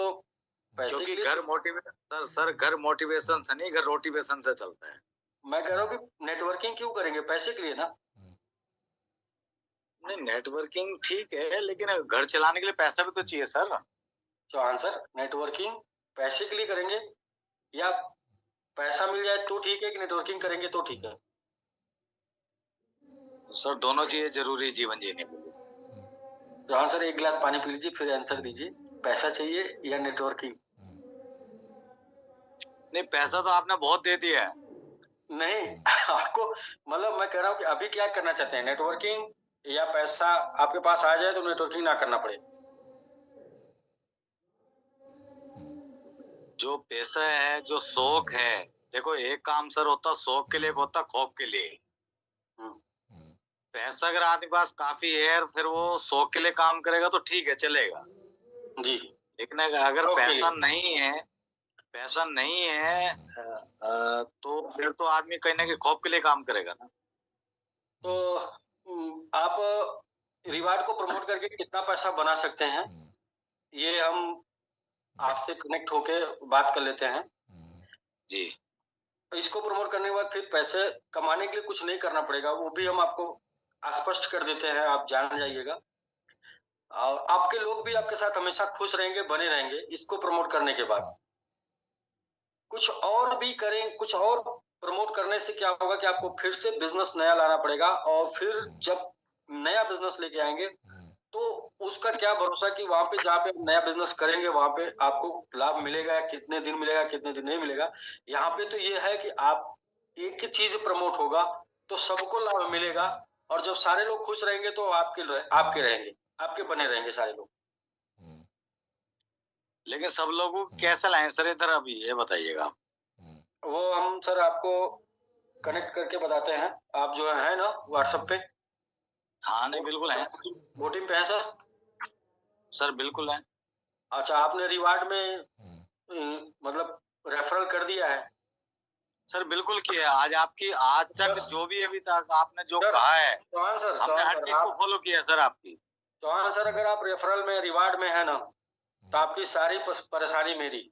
पैसे क्योंकि के लिए। घर मोटिवेशन सर घर मोटिवेशन से नहीं, घर रोटिवेशन से चलता है। मैं कह रहा हूँ कि नेटवर्किंग क्यों करेंगे, पैसे के लिए ना। नहीं नेटवर्किंग ठीक है, लेकिन घर चलाने के लिए पैसा भी तो चाहिए सर। चौहान सर, नेटवर्किंग पैसे के लिए करेंगे या पैसा मिल जाए तो ठीक है, कि नेटवर्किंग करेंगे तो ठीक है? सर दोनों चीजें जरूरी है जीवन जीने के लिए। चौहान सर, एक गिलास पानी पी लीजिए फिर आंसर दीजिए, पैसा चाहिए या नेटवर्किंग? नहीं पैसा तो आपने बहुत दे दिया है। नहीं आपको, मतलब मैं कह रहा हूँ कि अभी क्या करना चाहते हैं, नेटवर्किंग या पैसा आपके पास आ जाए तो नेटवर्किंग ना करना पड़े? जो पैसा है, जो शौक है, देखो एक काम सर होता शौक के लिए, एक होता खौफ के लिए। पैसा अगर आदमी पास काफी है फिर वो शौक के लिए काम करेगा तो ठीक है, चलेगा जी। लेकिन अगर शौक के पैसा लिए। नहीं है, पैसा नहीं है तो फिर तो आदमी कहीं ना कहीं खौफ के लिए काम करेगा ना। तो आप रिवार्ड को प्रमोट करके कितना पैसा बना सकते हैं, ये हम आपसे कनेक्ट होके बात कर लेते हैं। जी। इसको प्रमोट करने के बाद फिर पैसे कमाने के लिए कुछ नहीं करना पड़ेगा, वो भी हम आपको स्पष्ट कर देते हैं, आप जान जाइएगा। और आपके लोग भी आपके साथ हमेशा खुश रहेंगे, बने रहेंगे इसको प्रमोट करने के बाद। कुछ और भी करें, कुछ और प्रमोट करने से क्या होगा कि आपको फिर से बिजनेस नया लाना पड़ेगा, और फिर जब नया बिजनेस लेके आएंगे तो उसका क्या भरोसा कि वहां पे जहाँ पे नया बिजनेस करेंगे वहां पे आपको लाभ मिलेगा, कितने दिन मिलेगा, कितने दिन नहीं मिलेगा। यहाँ पे तो ये है कि आप एक ही चीज प्रमोट होगा तो सबको लाभ मिलेगा, और जब सारे लोग खुश रहेंगे तो आपके रहेंगे, आपके बने रहेंगे सारे लोग। लेकिन सब लोगों को कैसे लाएं सर इधर, अभी ये बताइएगा। वो हम सर आपको कनेक्ट करके बताते हैं, आप जो है ना व्हाट्सएप पे। हाँ नहीं बिल्कुल है वोटिंग पे है सर? सर बिल्कुल है। अच्छा, आपने रिवार्ड में मतलब रेफरल कर दिया है? सर बिल्कुल किया, आज तक जो भी अभी तक आपने जो कहा है चौहान सर, हमने हर चीज को फॉलो किया सर आपकी। चौहान सर, अगर आप रेफरल में रिवार्ड में है ना तो आपकी सारी परेशानी मेरी।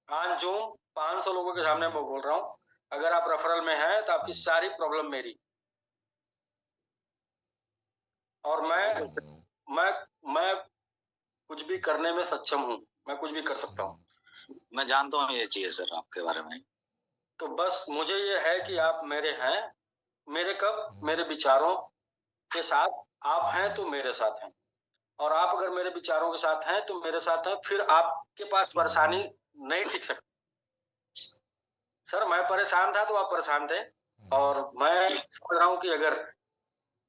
आज जूम 500 लोगों के सामने मैं बोल रहा हूँ, अगर आप रेफरल में हैं तो आपकी सारी प्रॉब्लम मेरी। और मैं कुछ भी करने में सक्षम हूँ, मैं कुछ भी कर सकता हूँ। मैं जानता हूँ ये चीज सर आपके बारे में। तो बस मुझे ये है कि आप मेरे हैं, मेरे कब, मेरे विचारों के साथ आप हैं तो मेरे साथ हैं, और आप अगर मेरे विचारों के साथ हैं तो मेरे साथ हैं, फिर आपके पास परेशानी नहीं टिक सकती। सर मैं परेशान था तो आप परेशान थे, और मैं समझ रहा हूँ कि अगर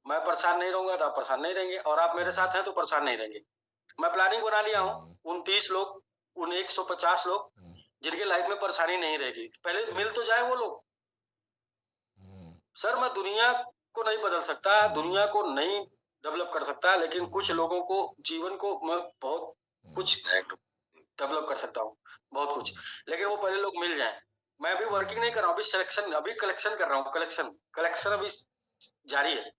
मैं परेशान नहीं रहूंगा तो आप परेशान नहीं रहेंगे, और आप मेरे साथ हैं तो परेशान नहीं रहेंगे। मैं प्लानिंग बना लिया हूँ, 29 लोग, उन 150 लोग जिनके लाइफ में परेशानी नहीं रहेगी, पहले मिल तो जाए वो लोग। सर मैं दुनिया को नहीं बदल सकता, दुनिया को नहीं डेवलप कर सकता, लेकिन कुछ लोगों को, जीवन को मैं बहुत कुछ डेवलप कर सकता हूँ, बहुत कुछ। लेकिन वो पहले लोग मिल जाएं। मैं अभी वर्किंग नहीं कर रहा हूँ, अभी सिलेक्शन, अभी कलेक्शन कर रहा हूँ, कलेक्शन अभी जारी है।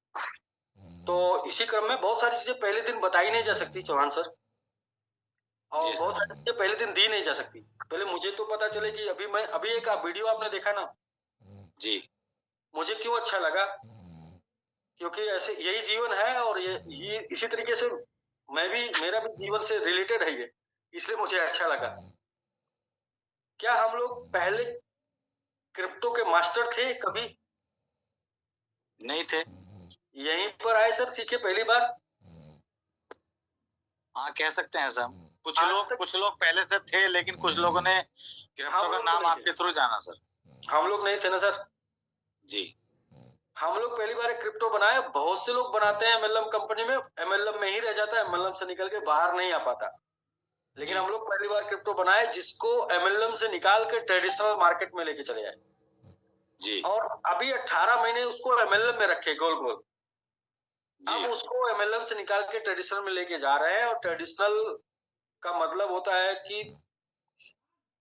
तो इसी क्रम में बहुत सारी चीजें पहले दिन बताई नहीं जा सकती चौहान सर। और जी बहुत सर। सारी चीजें पहले दिन दी नहीं जा सकती। पहले मुझे तो पता चले कि अभी एक आप वीडियो आपने देखा ना, जी मुझे क्यों अच्छा लगा, क्योंकि ऐसे यही जीवन है और ये इसी तरीके से मेरा भी जीवन से रिलेटेड है ये, इसलिए मुझे अच्छा लगा। क्या हम लोग पहले क्रिप्टो के मास्टर थे कभी? नहीं थे। यहीं पर आए सर सीखे पहली बार? हाँ, कह सकते हैं सर। आज कुछ लोग पहले से थे, लेकिन कुछ लोगों ने क्रिप्टो हम का लोग नाम नहीं आपके थे, थ्रू जाना सर। हम लोग नहीं थे ना सर। जी हम लोग पहली बार एक क्रिप्टो बनाए, बहुत से लोग बनाते हैं एमएलएम कंपनी में, एमएलएम में ही रह जाता है, एमएलएम से निकल के बाहर नहीं आ पाता। लेकिन जी हम लोग पहली बार क्रिप्टो बनाए जिसको एमएलएम से निकाल के ट्रेडिशनल मार्केट में लेके चले आए, जी और अभी 18 महीने उसको एमएलएम में रखे गोल गोल। अब जी उसको एमएलएम से निकाल के ट्रेडिशनल में लेके जा रहे हैं, और ट्रेडिशनल का मतलब होता है कि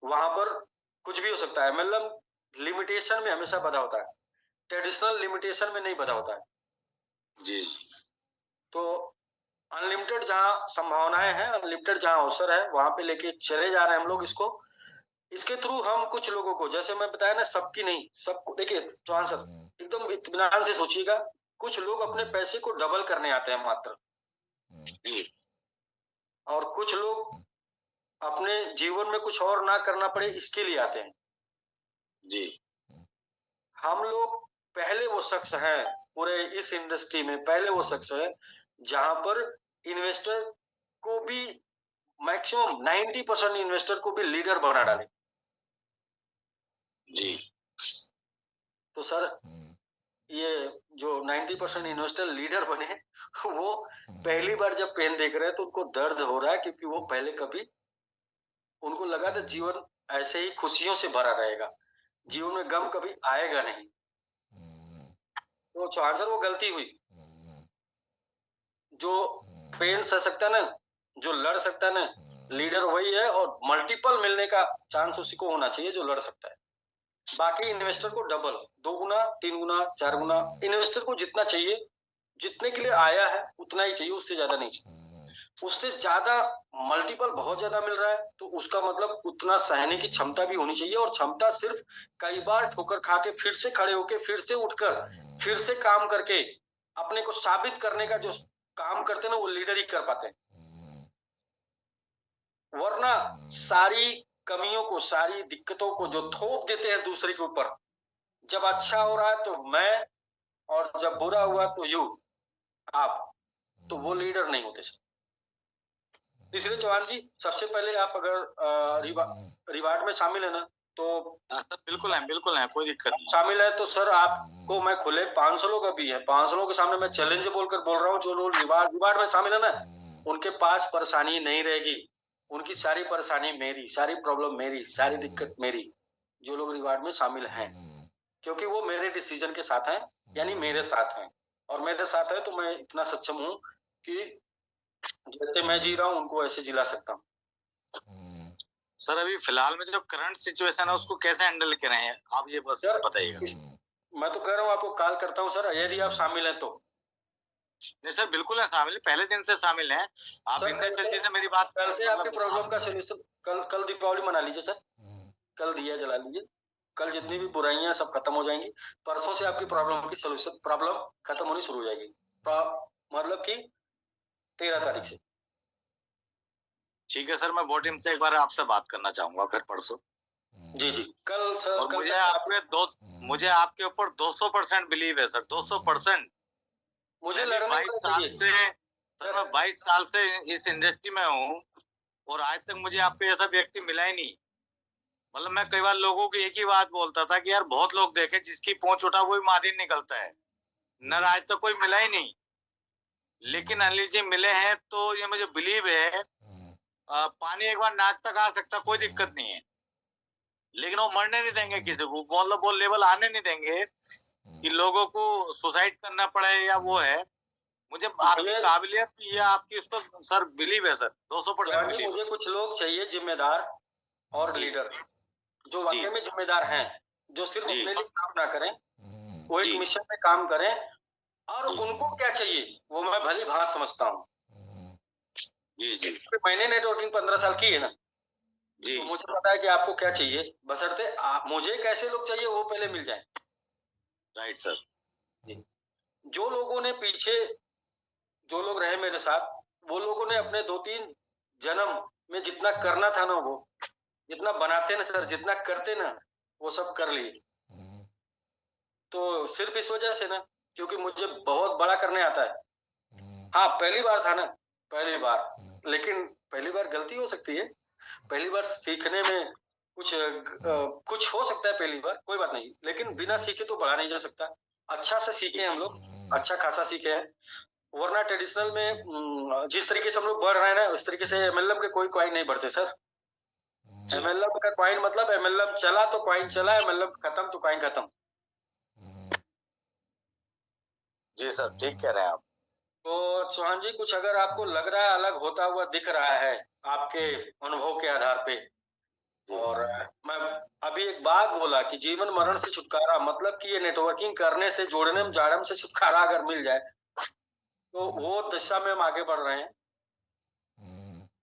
वहां पर कुछ भी हो सकता है। एमएलएम लिमिटेशन में हमेशा बधा होता है, ट्रेडिशनल लिमिटेशन में नहीं बधा होता है। जी तो अनलिमिटेड जहां संभावनाएं हैं, अनलिमिटेड जहां अवसर है, वहां पे लेके चले जा रहे हैं हम लोग इसको। इसके थ्रू हम कुछ लोगों को, जैसे मैं बताया ना, सबकी नहीं, सबको देखिए चौहान सर, एकदम इत्मीनान से सोचिएगा, कुछ लोग अपने पैसे को डबल करने आते हैं मात्र, जी और कुछ लोग अपने जीवन में कुछ और ना करना पड़े इसके लिए आते हैं। जी हम लोग पहले वो शख्स हैं पूरे इस इंडस्ट्री में, पहले वो शख्स है जहां पर इन्वेस्टर को भी, मैक्सिमम 90% इन्वेस्टर को भी लीडर बना डाले। जी तो सर ये जो 90% इन्वेस्टर लीडर बने, वो पहली बार जब पेन देख रहे हैं तो उनको दर्द हो रहा है, क्योंकि वो पहले कभी, उनको लगा था जीवन ऐसे ही खुशियों से भरा रहेगा, जीवन में गम कभी आएगा नहीं। तो चौहान सर वो गलती हुई। जो पेन सह सकता है ना, जो लड़ सकता है ना, लीडर वही है, और मल्टीपल मिलने का चांस उसी को होना चाहिए जो लड़ सकता है। बाकी इन्वेस्टर को डबल, 2 गुना, 3 गुना, 4 गुना, इन्वेस्टर को जितना चाहिए, जितने के लिए आया है उतना ही चाहिए, उससे ज्यादा नहीं चाहिए। उससे ज्यादा मल्टीपल बहुत ज्यादा मिल रहा है तो उसका मतलब उतना सहने की क्षमता भी होनी चाहिए, और क्षमता सिर्फ कई बार ठोकर खा के फिर से खड़े होके, फिर से उठकर, फिर से काम करके अपने को साबित करने का जो काम करते हैं ना, वो लीडर ही कर पाते हैं। वरना सारी कमियों को, सारी दिक्कतों को जो थोप देते हैं दूसरे के ऊपर, जब अच्छा हो रहा है तो मैं, और जब बुरा हुआ तो यू, आप, तो वो लीडर नहीं होते सर। इसलिए चौहान जी, सबसे पहले आप अगर रिवार्ड में शामिल है ना, तो हाँ सर, बिल्कुल है, कोई दिक्कत नहीं। शामिल है तो सर आपको मैं खुले, 500 लोग अभी है, 500 लोगों के सामने मैं चैलेंज बोलकर बोल रहा हूँ, जो लोग रिवार्ड में शामिल है ना, उनके पास परेशानी नहीं रहेगी। उनकी सारी परेशानी मेरी, सारी प्रॉब्लम मेरी, सारी दिक्कत मेरी, जो लोग रिवार्ड में शामिल हैं, क्योंकि वो मेरे डिसीजन के साथ हैं, यानी मेरे साथ हैं, और मेरे साथ है तो मैं इतना सक्षम हूँ कि जैसे मैं जी रहा हूँ उनको ऐसे जिला सकता हूँ। सर अभी फिलहाल में जो करंट सिचुएशन है उसको कैसे हैंडल कर रहे हैं आप, ये बस सर बताइएगा। मैं तो कह रहा हूँ आपको कॉल करता हूँ सर, यदि आप शामिल हैं तो। नहीं सर, बिल्कुल है शामिल, पहले दिन से शामिल हैं आप। सर इंडिविजुअल से मेरी बात, कल से आपके प्रॉब्लम का सोल्यूशन, कल दीपावली मना लीजिए सर, कल दिया जला लीजिए, कल जितनी भी बुराइयां सब खत्म हो जाएंगी। परसों से आपकी प्रॉब्लम की सोल्यूशन, प्रॉब्लम खत्म होनी शुरू हो जाएगी, मतलब कि 13 तारीख से। ठीक है सर, मैं बॉडी से एक बार आपसे बात करना चाहूंगा फिर परसों। जी जी, कल सर, और कल मुझे आपके ऊपर 200% बिलीव है सर, 200%। मुझे लड़ने को चाहिए सर मैं 22 साल से इस इंडस्ट्री में हूँ, और आज तक मुझे आपके जैसा व्यक्ति मिला ही नहीं। मतलब मैं कई बार लोगों को एक ही बात बोलता था कि यार बहुत लोग देखे, जिसकी पूंछ उठा वही महादीन निकलता है, न आज तक कोई मिला ही नहीं। लेकिन अनिल जी मिले हैं तो ये मुझे बिलीव है। पानी एक बार नाक तक आ सकता, कोई दिक्कत नहीं है, लेकिन वो मरने नहीं देंगे किसी को, मतलब वो लेवल आने नहीं देंगे कि लोगों को सुसाइड करना पड़े, या वो है। मुझे आपकी काबिलियत या आपकी उस पर सर बिलीव है सर, 200% बिलीव। मुझे कुछ लोग चाहिए जिम्मेदार और लीडर, जो वाकई में जिम्मेदार हैं, जो सिर्फ अपने लिए काम ना करें, वो एक मिशन पे काम करें। और उनको क्या चाहिए वो मैं भली भांति समझता हूँ। जी जी मैंने नेटवर्किंग 15 साल की है ना, जी तो मुझे पता है कि आपको क्या चाहिए, बशर्ते मुझे कैसे लोग चाहिए वो पहले मिल जाए। Right sir. जो लोगों ने पीछे, जो लोग रहे मेरे साथ, वो लोगों ने अपने 2-3 जन्म में जितना करना था ना, वो जितना बनाते ना सर, जितना करते ना, वो सब कर लिए। तो सिर्फ इस वजह से ना, क्योंकि मुझे बहुत बड़ा करने आता है। हाँ, पहली बार था ना, पहली बार, लेकिन पहली बार गलती हो सकती है, पहली बार सीखने में कुछ हो सकता है पहली बार, कोई बात नहीं, लेकिन बिना सीखे तो बढ़ा नहीं जा सकता। अच्छा से सीखे हम लोग, अच्छा खासा सीखे हैं, वरना ट्रेडिशनल में जिस तरीके से हम लोग बढ़ रहे हैं ना, उस तरीके से एमएलएम के कोई कॉइन नहीं बढ़ते सर। एमएलएम का कॉइन मतलब एमएलएम चला तो कॉइन चला, एमएलएम खत्म तो कॉइन खत्म। जी सर, ठीक कह रहे हैं आप। तो चौहान जी, कुछ अगर आपको लग रहा है, अलग होता हुआ दिख रहा है आपके अनुभव के आधार पे, और मैं अभी एक बात बोला कि जीवन मरण से छुटकारा, मतलब कि ये नेटवर्किंग करने से, जोड़ने में जाड़म से छुटकारा अगर मिल जाए, तो वो दिशा में हम आगे बढ़ रहे हैं।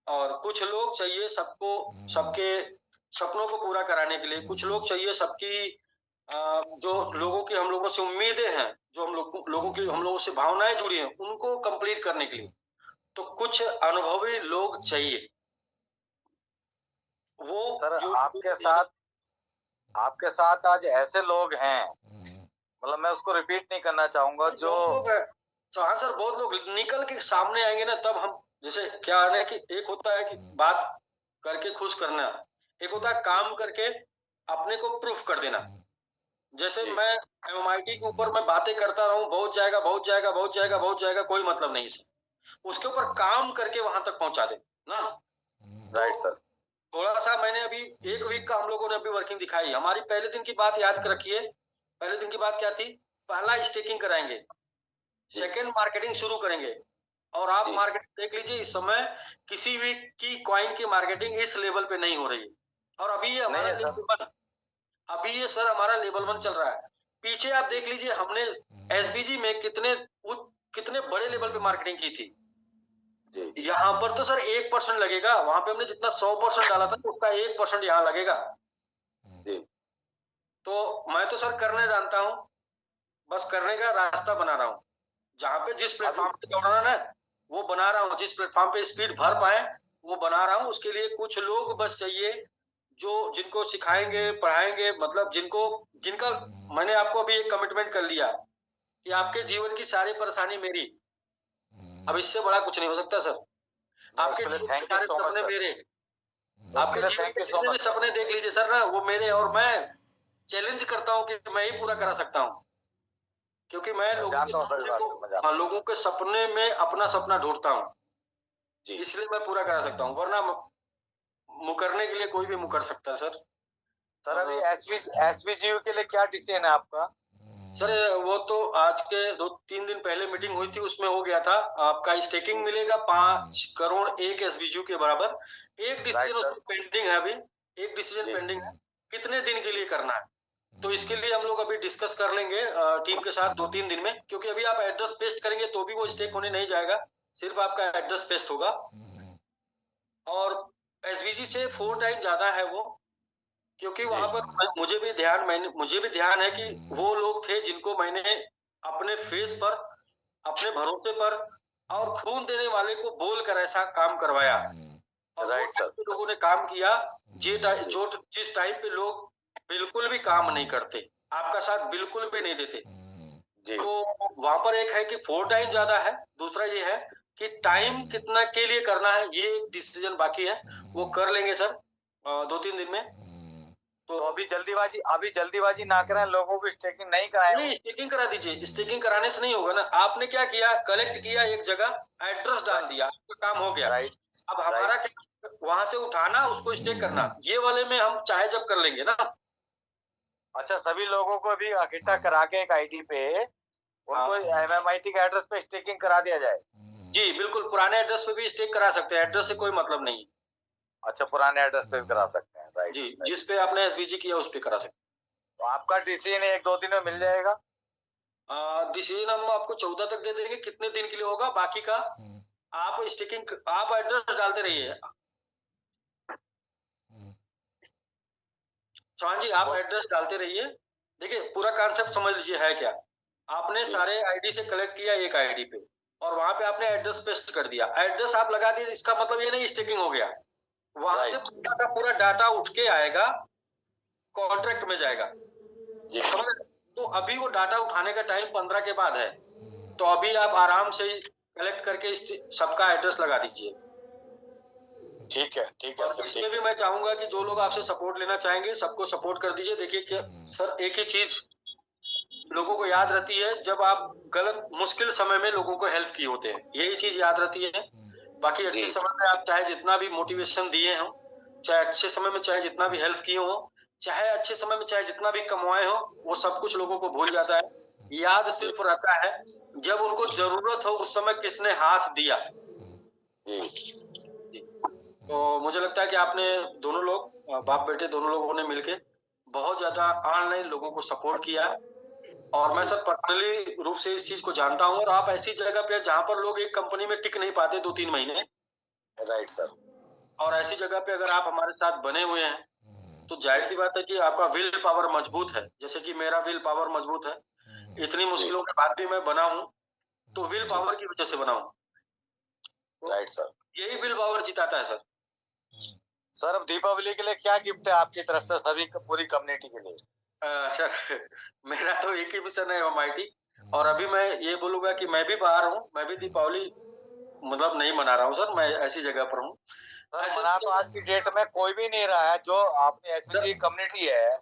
और कुछ लोग चाहिए सबको, सबके सपनों को पूरा कराने के लिए, कुछ लोग चाहिए सबकी जो लोगों की हम लोगों से उम्मीदें हैं, जो हम लोगों की हम लोगों से भावनाएं जुड़ी हैं, उनको कंप्लीट करने के लिए, तो कुछ अनुभवी लोग चाहिए। वो सर जो आपके साथ आज ऐसे लोग हैं, मतलब मैं उसको रिपीट नहीं करना चाहूंगा, जो तो हाँ सर, बहुत लोग निकल के सामने आएंगे ना, तब हम, जैसे क्या है ना कि एक होता है कि बात करके खुश करना, एक होता है काम करके अपने को प्रूफ कर देना। जैसे मैं एमआईटी के ऊपर मैं बातें करता रहूं, बहुत जाएगा, बहुत जाएगा, बहुत जाएगा, बहुत जाएगा, कोई मतलब नहीं है, उसके ऊपर काम करके वहां तक पहुंचा दे ना। Right sir. थोड़ा सा मैंने अभी 1 वीक का हम लोगों ने अभी वर्किंग दिखाई। हमारी पहले दिन की बात याद कर रखिए, पहले दिन की बात क्या थी? पहला स्टेकिंग कराएंगे, सेकंड मार्केटिंग शुरू करेंगे। और आप मार्केटिंग देख लीजिए, इस समय किसी भी की कॉइन की मार्केटिंग इस लेवल पे नहीं हो रही है। और अभी ये हमारा अभी ये सर हमारा लेवल 1 चल रहा है। पीछे आप देख लीजिए, हमने एसबीजी में कितने बड़े लेवल पे मार्केटिंग की थी। यहाँ पर तो सर 1% लगेगा, वहां पे हमने जितना 100% डाला था, उसका 1% यहाँ लगेगा। तो मैं तो सर करने जानता हूँ, बस करने का रास्ता बना रहा हूँ। जहाँ पे जिस प्लेटफॉर्म पे दौड़ना ना, वो बना रहा हूँ। जिस प्लेटफॉर्म पे स्पीड भर पाए, वो बना रहा हूँ। उसके लिए कुछ लोग बस चाहिए, जो जिनको सिखाएंगे, पढ़ाएंगे, मतलब जिनका मैंने आपको अभी एक कमिटमेंट कर लिया कि आपके जीवन की सारी परेशानी मेरी। अब इससे बड़ा कुछ नहीं हो सकता सर। आपके जीवन के सारे सपने मेरे, आपके जीवन के जितने भी सपने देख लीजिए सर ना, वो मेरे। और मैं चैलेंज करता हूँ कि मैं ही पूरा करा सकता हूँ, क्योंकि मैं लोगों के सपने में अपना सपना ढूंढता हूँ, इसलिए मैं पूरा करा सकता हूँ। वरना मुकरने के लिए कोई भी मुकर सकता है सर। सर अभी एसबीजीयू के लिए क्या डिसीजन है आपका? सर वो तो आज के 2-3 दिन पहले मीटिंग हुई थी, उसमें हो गया था। आपका स्टेकिंग मिलेगा 5 करोड़ एक एसबीजीयू के बराबर। एक डिसीजन पेंडिंग है, अभी एक डिसीजन पेंडिंग है, कितने दिन के लिए करना है। तो इसके लिए हम लोग अभी डिस्कस कर लेंगे टीम के साथ 2-3 दिन में, क्योंकि अभी आप एड्रेस पेस्ट करेंगे तो भी वो स्टेक होने नहीं जाएगा, सिर्फ आपका एड्रेस पेस्ट होगा। और एसबीजी से 4 टाइम ज्यादा है वो, क्योंकि वहां पर मुझे भी ध्यान है कि वो लोग थे जिनको मैंने अपने फेस पर, अपने भरोसे पर और खून देने वाले को बोलकर ऐसा काम करवाया। और लोगों ने काम किया जिस टाइम पे लोग बिल्कुल भी काम नहीं करते, आपका साथ बिल्कुल भी नहीं देते। तो वहां पर एक है कि 4 टाइम ज्यादा है, दूसरा ये है कि टाइम कितना के लिए करना है, ये डिसीजन बाकी है, वो कर लेंगे सर 2-3 दिन में। तो अभी जल्दीबाजी ना करें, लोगों को स्टेकिंग नहीं कराएं। नहीं, स्टेकिंग करा दीजिए। स्टेकिंग कराने से नहीं होगा ना। आपने क्या किया, कलेक्ट किया एक जगह, एड्रेस डाल दिया, आपका काम हो गया। अब हमारा वहां से उठाना, उसको स्टेक करना, ये वाले में हम चाहे जब कर लेंगे ना। अच्छा, सभी लोगों को भी इकट्ठा करा के एक आईडी पे उनको एमएमआईटी के एड्रेस पे स्टेकिंग करा दिया जाए। जी बिल्कुल, पुराने एड्रेस पे भी स्टेक करा सकते हैं, एड्रेस से कोई मतलब नहीं। अच्छा, पुराने एड्रेस पे भी करा सकते हैं, राइट जी, जिस पे आपने एसबीजी किया उस पे करा सकते हैं। तो आपका डिसीजन 1-2 दिन में मिल जाएगा। डिसीजन हम आपको 14 तक दे देंगे, कितने दिन के लिए होगा, बाकी का आप स्टिकिंग, आप एड्रेस डालते रहिए चौहान जी, आप एड्रेस डालते रहिए। देखिए पूरा कॉन्सेप्ट समझ लीजिए है क्या। आपने सारे आईडी से कलेक्ट किया एक आईडी पे, और वहां पे आपने एड्रेस पेस्ट कर दिया, एड्रेस आप लगा दिए, इसका मतलब ये नहीं स्टिकिंग हो गया। वहां से पूरा का पूरा डाटा उठ के आएगा, कॉन्ट्रैक्ट में जाएगा, समझ रहे? तो अभी वो डाटा उठाने का टाइम 15 के बाद है, तो अभी आप आराम से कलेक्ट करके सबका एड्रेस लगा दीजिए। ठीक है और सर, इसमें भी मैं चाहूंगा कि जो लोग आपसे सपोर्ट लेना चाहेंगे सबको सपोर्ट कर दीजिए। देखिए कि सर एक ही चीज लोगों को याद रहती है, जब आप गलत मुश्किल समय में लोगों को हेल्प किए होते हैं, यही चीज याद रहती है। बाकी अच्छे समय में आप चाहे जितना भी मोटिवेशन दिए हो, चाहे अच्छे समय में चाहे जितना भी हेल्प किए हो, चाहे अच्छे समय में चाहे जितना भी कमाए हो, वो सब कुछ लोगों को भूल जाता है। याद सिर्फ रहता है जब उनको जरूरत हो उस समय किसने हाथ दिया। तो मुझे लगता है कि आपने दोनों लोग बाप बेटे दोनों लोगों ने मिलके बहुत ज्यादा ऑनलाइन लोगों को सपोर्ट किया, और मैं सर पर्सनली रूप से इस चीज को जानता हूँ। और आप ऐसी जगह पे जहाँ पर लोग एक कंपनी में टिक नहीं पाते 2-3 महीने, राइट सर, और ऐसी जगह पे अगर आप हमारे साथ बने हुए हैं तो जाहिर सी बात है कि आपका विल पावर मजबूत है, जैसे कि मेरा विल पावर मजबूत है। इतनी मुश्किलों के बाद भी मैं बना हूँ, तो विल पावर की वजह से बना हूँ। राइट सर, यही विल पावर जिताता है सर। सर अब दीपावली के लिए क्या गिफ्ट है आपकी तरफ से सभी पूरी कम्युनिटी के लिए? सर मेरा तो एक ही मिशन है एमआईटी, और अभी मैं ये बोलूंगा कि मैं भी बाहर हूँ, मैं भी दीपावली मतलब नहीं मना रहा हूँ सर, मैं ऐसी जगह पर हूँ। सर मना तो आज की डेट में कोई भी नहीं रहा है, जो आपने एसपीजी कम्युनिटी है,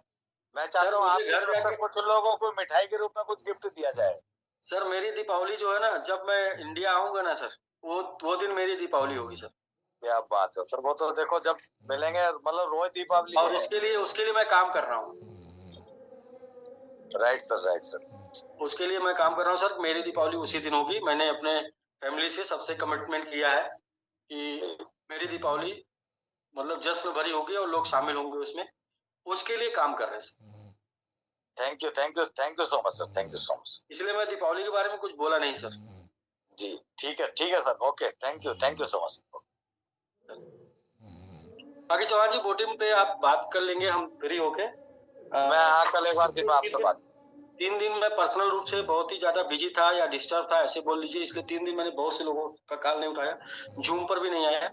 मैं चाहता हूँ आपके तरफ से कुछ लोगों को मिठाई के रूप में कुछ गिफ्ट दिया जाए। सर मेरी दीपावली जो है ना, जब मैं इंडिया आऊंगा ना सर, वो दिन मेरी दीपावली होगी सर। क्या बात है सर, वो तो देखो जब मिलेंगे मतलब रोज दीपावली और उसके लिए मैं काम कर रहा हूँ। राइट सर, उसके लिए मैं काम कर रहा हूँ सर। मेरी दीपावली उसी दिन होगी। मैंने अपने फैमिली से सबसे कमिटमेंट किया है कि मेरी दीपावली मतलब जश्न भरी होगी और लोग शामिल होंगे उसमें, उसके लिए काम कर रहे हैं sir. Thank you so much sir, thank you so much. इसलिए मैं दीपावली के बारे में कुछ बोला नहीं सर। जी ठीक है sir, okay, thank you so much. बाकी चौहान जी वोटिंग पे आप बात कर लेंगे हम फ्री होके। मैं कल एक बार दिन में आपसे बात 3 दिन मैं पर्सनल रूप से बहुत ही ज्यादा बिजी था या डिस्टर्ब था, ऐसे बोल लीजिए, इसलिए 3 दिन मैंने बहुत से लोगों का कॉल नहीं उठाया, जूम पर भी नहीं आया।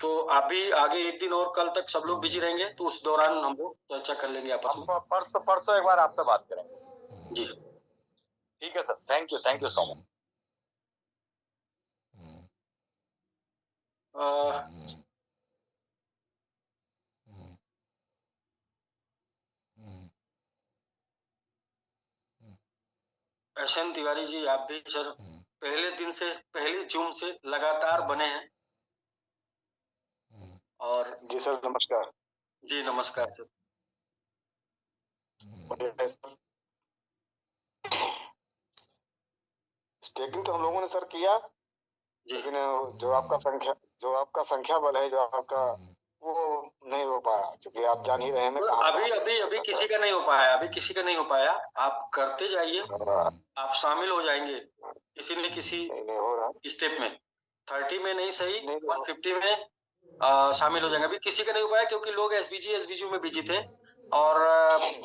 तो अभी आगे एक दिन और कल तक सब लोग बिजी रहेंगे, तो उस दौरान हम लोग चर्चा कर लेंगे आपस में। परसों एक बार आपसे बात करेंगे। जी ठीक है sir, thank you so much. SN Tiwari ji, आप भी सर पहले दिन से, पहली जून से लगातार बने हैं। और जी सर नमस्कार। जी नमस्कार सर। स्टेकिंग तो हम लोगों ने सर किया, लेकिन जो आपका संख्या बल है, जो आपका वो नहीं हो पाया, क्योंकि आप जान ही रहे हैं। अभी किसी का नहीं हो पाया, अभी किसी का नहीं हो पाया। आप करते जाइए, आप शामिल हो जाएंगे किसी न किसी नहीं हो रहा स्टेप में। 30 में नहीं सही, 150 में शामिल हो जाएंगे। अभी किसी का नहीं हो पाया क्योंकि लोग एसबीजी में बिजी थे, और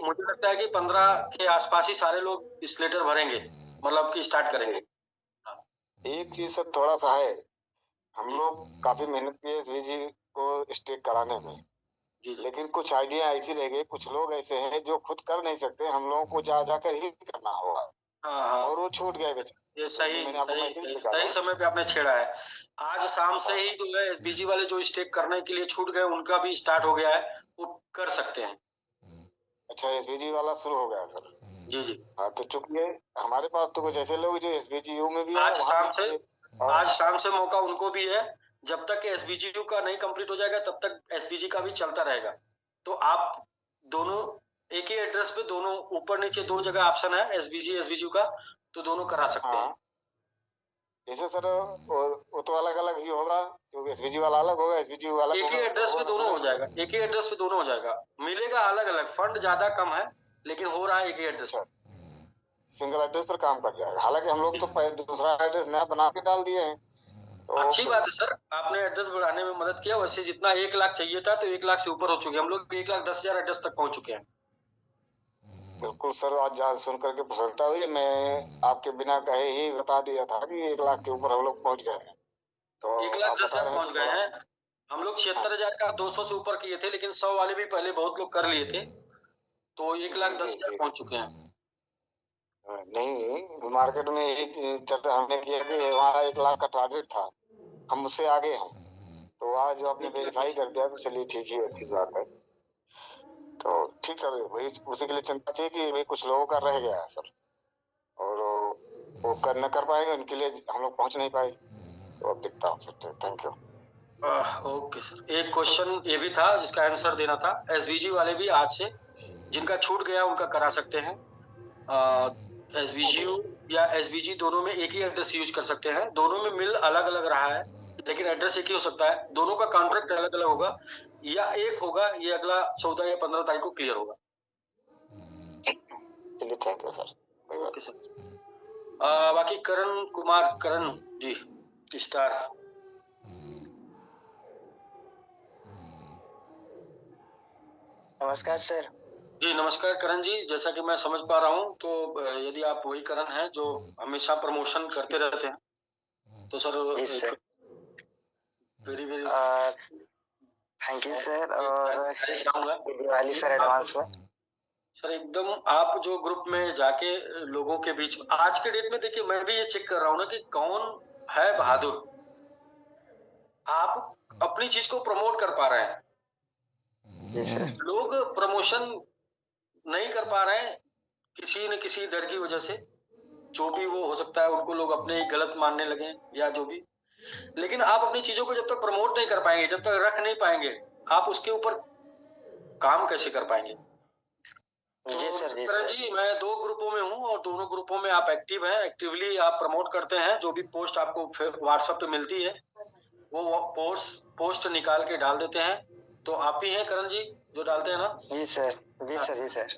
मुझे लगता है कि 15 के आसपास ही सारे लोग इस लेटर भरेंगे, मतलब कि स्टार्ट करेंगे। एक चीज सर थोड़ा सा है, हम लोग काफी मेहनत किए एसबीजी को स्टेक कराने में, लेकिन कुछ आइडिया ऐसी रह गई, कुछ लोग ऐसे हैं जो खुद कर नहीं सकते, हम लोगों को जाकर ही करना होगा। और वो छूट गए बेचारे। ये सही समय पे आपने छेड़ा है। आज शाम से ही जो है एसबीजी वाले जो स्टेक करने के लिए छूट गए, उनका भी स्टार्ट हो गया है, वो कर सकते हैं। अच्छा एसबीजी वाला शुरू हो गया सर? जी हाँ, तो चूंकि हमारे पास तो कुछ ऐसे लोग जो एसबीजी यू में भी आज शाम से मौका उनको भी है। जब तक एसबीजी यू का नहीं कंप्लीट हो जाएगा तब तक एसबीजी का भी चलता रहेगा। तो आप दोनों एक ही एड्रेस पे, दोनों ऊपर नीचे 2 जगह ऑप्शन है एसबीजी का, तो दोनों करा सकते हैं। जैसे सर वो तो अलग अलग ही होगा, क्योंकि एसबीजी वाला अलग होगा, एसबीजी वाला एक ही एड्रेस पे दोनों हो जाएगा, एक ही एड्रेस पे दोनों हो जाएगा। मिलेगा अलग अलग, फंड ज्यादा कम है, लेकिन हो रहा है एक ही एड्रेस पे। सिंगल एड्रेस पर काम कर जाएगा। हालांकि हम लोग तो दूसरा एड्रेस नया बना के डाल दिए हैं। तो अच्छी बात है सर, आपने एड्रेस बढ़ाने में मदद किया। वैसे जितना 1 लाख चाहिए था तो 1 लाख से ऊपर हो चुके हैं हम लोग, 1,10,000 एड्रेस तक पहुंच चुके हैं। बिल्कुल सर, आज सुन करके प्रसन्नता हुई। मैं आपके बिना कहे ही बता दिया था कि 1 लाख के ऊपर हम लोग पहुंच गए हैं। तो 1,10,000 पहुंच गए हैं हम लोग। 76,000 का 200 से ऊपर किए थे, लेकिन 100 वाले भी पहले बहुत लोग कर लिए थे, तो 1,10,000 पहुंच चुके हैं। नहीं, मार्केट में एक चर्चा हमने किया कि हमारा 1 लाख का टारगेट था, हम उससे आगे हैं। तो आज आपने वेरीफाई कर दिया तो चलिए ठीक ही, अच्छी बात है। तो ठीक सर, वही उसी के लिए चिंता थी कि भाई कुछ लोगों का रह गया है सर, और वो न कर पाएंगे, उनके लिए हम लोग पहुंच नहीं पाए। तो अब दिखता हूँ sir, thank you. Okay sir, एक क्वेश्चन ये भी था जिसका आंसर देना था। एसवीजी वाले भी आज से जिनका छूट गया उनका करा सकते हैं। एसवीजी या एसवीजी दोनों में एक ही एड्रेस यूज कर सकते हैं। दोनों में मिल अलग अलग रहा है, लेकिन एड्रेस एक ही हो सकता है। दोनों का कॉन्ट्रैक्ट अलग अलग होगा, या एक होगा। ये अगला 14 या 15 तारीख को क्लियर होगा। चलिए thank you sir. Okay sir. बाकी करण कुमार, करण जी स्टार। नमस्कार सर। जी नमस्कार करण जी, जैसा कि मैं समझ पा रहा हूँ तो यदि आप वही करण हैं जो हमेशा प्रमोशन करते रहते हैं, तो sir very very thank you sir. और दिवाली सर एडवांस में। सर एकदम आप जो ग्रुप में जाके लोगों के बीच में, आज के डेट में देखिए मैं भी ये चेक कर रहा हूँ ना कि कौन है बहादुर। आप अपनी चीज को प्रमोट कर पा रहे हैं, लोग प्रमोशन नहीं कर पा रहे हैं किसी न किसी डर की वजह से। जो भी वो हो सकता है, उनको लोग अपने ही गलत मानने लगे या जो भी। लेकिन आप अपनी चीजों को जब तक प्रमोट नहीं कर पाएंगे, जब तक रख नहीं पाएंगे, आप उसके ऊपर काम कैसे कर पाएंगे? जी सर, जी सर जी, मैं 2 ग्रुपों में हूँ और दोनों ग्रुपों में आप एक्टिव हैं, एक्टिवली आप प्रमोट करते हैं। जो भी पोस्ट आपको व्हाट्सएप पे मिलती है वो पोस्ट निकाल के डाल देते हैं। तो आप ही हैं करण जी जो डालते हैं ना? जी सर, जी सर, जी सर।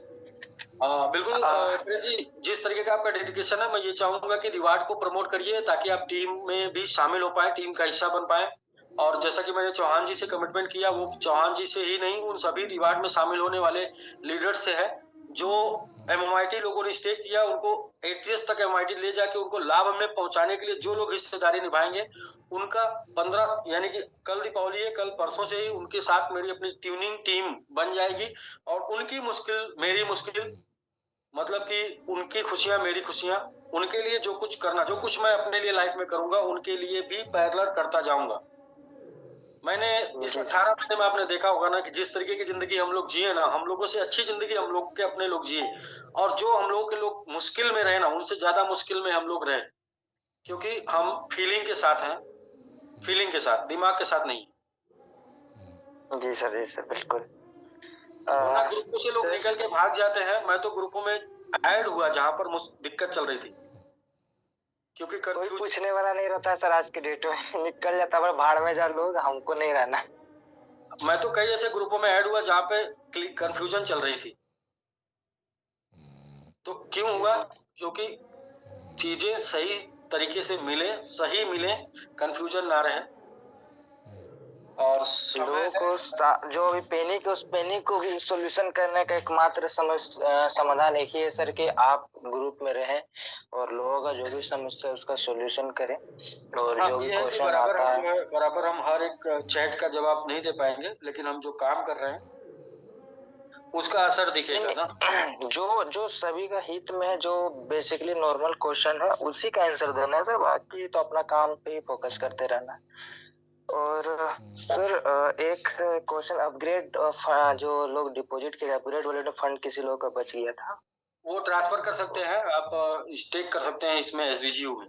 बिल्कुल करण जी, जिस तरीके का आपका डेडिकेशन है, मैं ये चाहूंगा कि रिवार्ड को प्रमोट करिए ताकि आप टीम में भी शामिल हो पाए, टीम का हिस्सा बन पाए। और जैसा कि मैंने चौहान जी से कमिटमेंट किया, वो चौहान जी से ही नहीं, उन सभी रिवार्ड में शामिल होने वाले लीडर से है जो एमआईटी लोगों ने स्टेक किया। उनको एटीएस तक एमआईटी ले जाके उनको लाभ में पहुंचाने के लिए जो लोग हिस्सेदारी निभाएंगे, उनका 15 यानी कि कल दीपावली है, कल परसों से ही उनके साथ मेरी अपनी ट्यूनिंग टीम बन जाएगी। और उनकी मुश्किल मेरी मुश्किल, मतलब कि उनकी खुशियां मेरी खुशियां। उनके लिए जो कुछ करना, जो कुछ मैं अपने लिए लाइफ में करूंगा, उनके लिए भी पैरेलल करता जाऊंगा। मैंने इस 18 महीने में आपने देखा होगा ना कि जिस तरीके की जिंदगी हम लोग जिए ना, हम लोगों से अच्छी जिंदगी हम लोग के अपने लोग जिए। और जो हम लोगों के लोग मुश्किल में रहे ना, उनसे ज्यादा मुश्किल में हम लोग रहे, क्योंकि हम फीलिंग के साथ हैं, फीलिंग के साथ, दिमाग के साथ नहीं। जी सर, बिल्कुल। ग्रुपों से लोग निकल के भाग जाते हैं। मैं तो ग्रुपों में ऐड हुआ जहां पर दिक्कत चल रही थी, क्योंकि कोई पूछने वाला नहीं रहता सर आज के डेट में। निकल जाता है भाड़ में जा लोग, हमको नहीं रहना। मैं तो कई ऐसे ग्रुपों में ऐड हुआ जहां पे कंफ्यूजन चल रही थी। तो क्यों हुआ? क्योंकि चीजें सही तरीके से मिले, सही मिले, कंफ्यूजन ना रहे। और लोगों को जो भी पैनिक है, उस पैनिक को भी सॉल्यूशन करने का एकमात्र समाधान एक ही है सर कि आप ग्रुप में रहें और लोगों का जो भी समस्या है उसका सॉल्यूशन करें। और जो भी क्वेश्चन आता है, बराबर हम हर एक चैट का जवाब नहीं दे पाएंगे, लेकिन हम जो काम कर रहे हैं उसका असर दिखेगा ना। जो सभी का हित में है, जो बेसिकली नॉर्मल क्वेश्चन है उसी का आंसर देना है सर। बाकी तो अपना काम पे ही फोकस करते रहना। और सर एक क्वेश्चन, अपग्रेड जो लोग डिपॉजिट किए, अपग्रेड वाले फंड किसी लोग का बच गया था, वो ट्रांसफर कर सकते हैं, आप स्टेक कर सकते हैं इसमें एसवीजीयू में।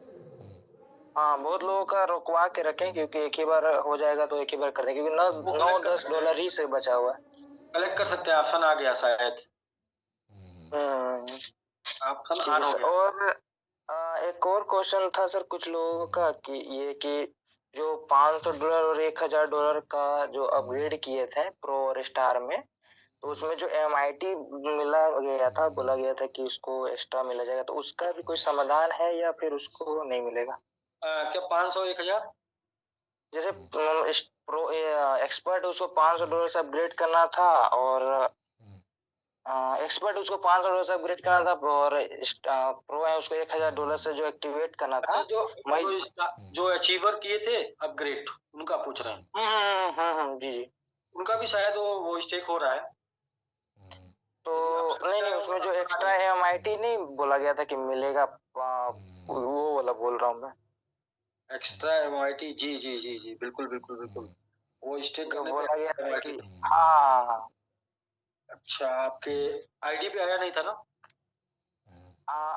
हाँ, बहुत लोगों का रुकवा के रखें क्योंकि एक ही बार हो जाएगा तो एक ही बार कर दें, क्योंकि 9-10 डॉलर ही से बचा हुआ है। कलेक्ट कर सकते हैं, ऑप्शन आ गया शायद। ऑप्शन ऑन हो गया। और एक और क्वेश्चन था सर कुछ लोगों का कि ये कि जो $500 और $1,000 का जो अपग्रेड किए थे प्रो और स्टार में, तो उसमें जो MIT मिला गया था, बोला गया था कि उसको एक्स्ट्रा मिला जाएगा, तो उसका भी कोई समाधान है या फिर उसको नहीं मिलेगा? क्या 500 1000? जैसे प्रो एक्सपर्ट उसको $500 से अपग्रेड करना था, और एक्सपर्ट उसको $500 से अपग्रेड करना था, और प्रो है उसको $1000 से जो एक्टिवेट करना था। अच्छा, जो अचीवर किए थे अपग्रेड, उनका पूछ रहे हैं? जी। उनका भी शायद वो स्टेक हो रहा है। तो नहीं, उसमें जो एक्स्ट्रा MIT नहीं बोला गया था कि मिलेगा, वो वाला बोल रहा हूँ मैं। एक्स्ट्रा MIT, जी, बिल्कुल। वो स्टेक करने बोला गया था MIT। कि हाँ। अच्छा, आपके आईडी पे आया नहीं था ना?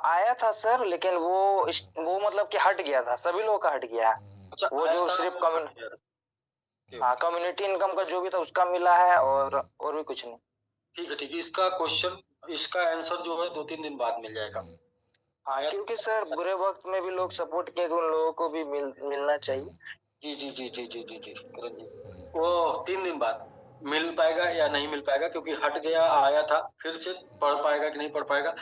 आया था सर, लेकिन वो मतलब कि हट गया था, सभी लोगों का हट गया। अच्छा, वो जो सिर्फ कम्युनिटी इनकम का जो भी था उसका मिला है, और भी कुछ नहीं। ठीक है। इसका आंसर जो है 2-3 दिन बाद मिल जाएगा। हाँ, क्योंकि सर बुरे वक्त में भी लोग सपोर्ट किए, तो उन लोगों को भी मिलना चाहिए। जी, करण जी, वो 3 दिन बाद मिल पाएगा या नहीं मिल पाएगा, क्योंकि हट गया, आया था, फिर से पढ़ पाएगा कि नहीं पढ़ पाएगा,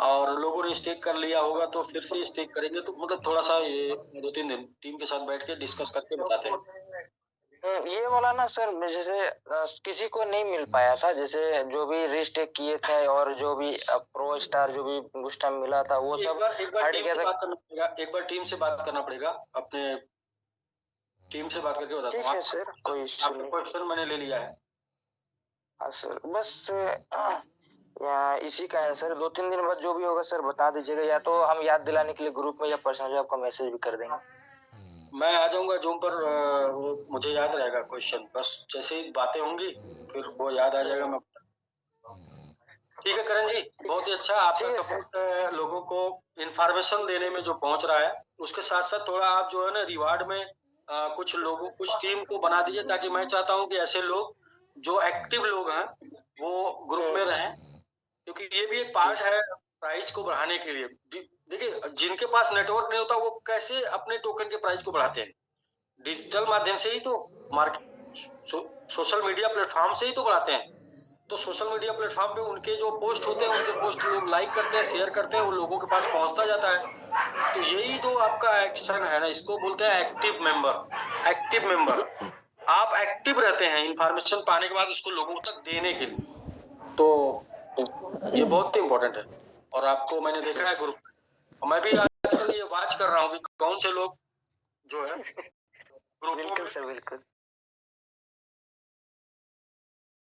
और लोगों ने स्टेक कर लिया होगा तो फिर से स्टेक करेंगे, तो मतलब थोड़ा सा ये 2-3 दिन टीम के साथ बैठ के डिस्कस करके बताते हैं। ये वाला ना सर, जैसे किसी को नहीं मिल पाया था, जैसे जो भी रिस्टेक किए थे और जो भी प्रो स्टार जो भी उस टाइम मिला था, वो सब हट गया था। एक बार टीम से बात करना पड़ेगा, अपने टीम से बात करके बताता हूँ। ठीक है सर, कोई इश्यू आपका नहीं। क्वेश्चन मैंने ले लिया है। हाँ सर, बस इसी का आंसर 2-3 दिन बाद जो भी होगा सर बता दीजिएगा, या तो हम याद दिलाने के लिए ग्रुप में या पर्सनली आपको मैसेज भी कर देंगे। मैं आ जाऊंगा जूम पर, वो मुझे याद रहेगा क्वेश्चन, बस जैसे ही बातें होंगी फिर वो याद आ जाएगा। मैं ठीक है करण जी, बहुत ही अच्छा आपका सपोर्ट लोगों को इंफॉर्मेशन देने में जो पहुंच रहा है, उसके साथ साथ थोड़ा आप जो है ना रिवार्ड में कुछ टीम को बना दीजिए, ताकि मैं चाहता हूं कि ऐसे लोग जो एक्टिव लोग हैं वो ग्रुप में रहें, क्योंकि ये भी एक पार्ट है प्राइस को बढ़ाने के लिए। देखिए, जिनके पास नेटवर्क नहीं होता वो कैसे अपने टोकन के प्राइस को बढ़ाते हैं? डिजिटल माध्यम से ही तो, मार्केट सोशल मीडिया प्लेटफॉर्म से ही तो बढ़ाते हैं। तो सोशल मीडिया प्लेटफॉर्म पे उनके जो पोस्ट होते हैं, उनके पोस्ट लोग लाइक करते हैं, शेयर करते हैं, वो लोगों के पास पहुंचता जाता है। तो यही जो आपका एक्शन है ना, इसको बोलते हैं एक्टिव मेंबर। आप एक्टिव रहते हैं इंफॉर्मेशन पाने के बाद उसको लोगों तक देने के लिए, तो ये बहुत ही इम्पोर्टेंट है। और आपको मैंने देखा है ग्रुप में, और मैं भी आजकल ये वाच कर रहा हूँ कि कौन से लोग जो है ग्रुप में बिल्कुल।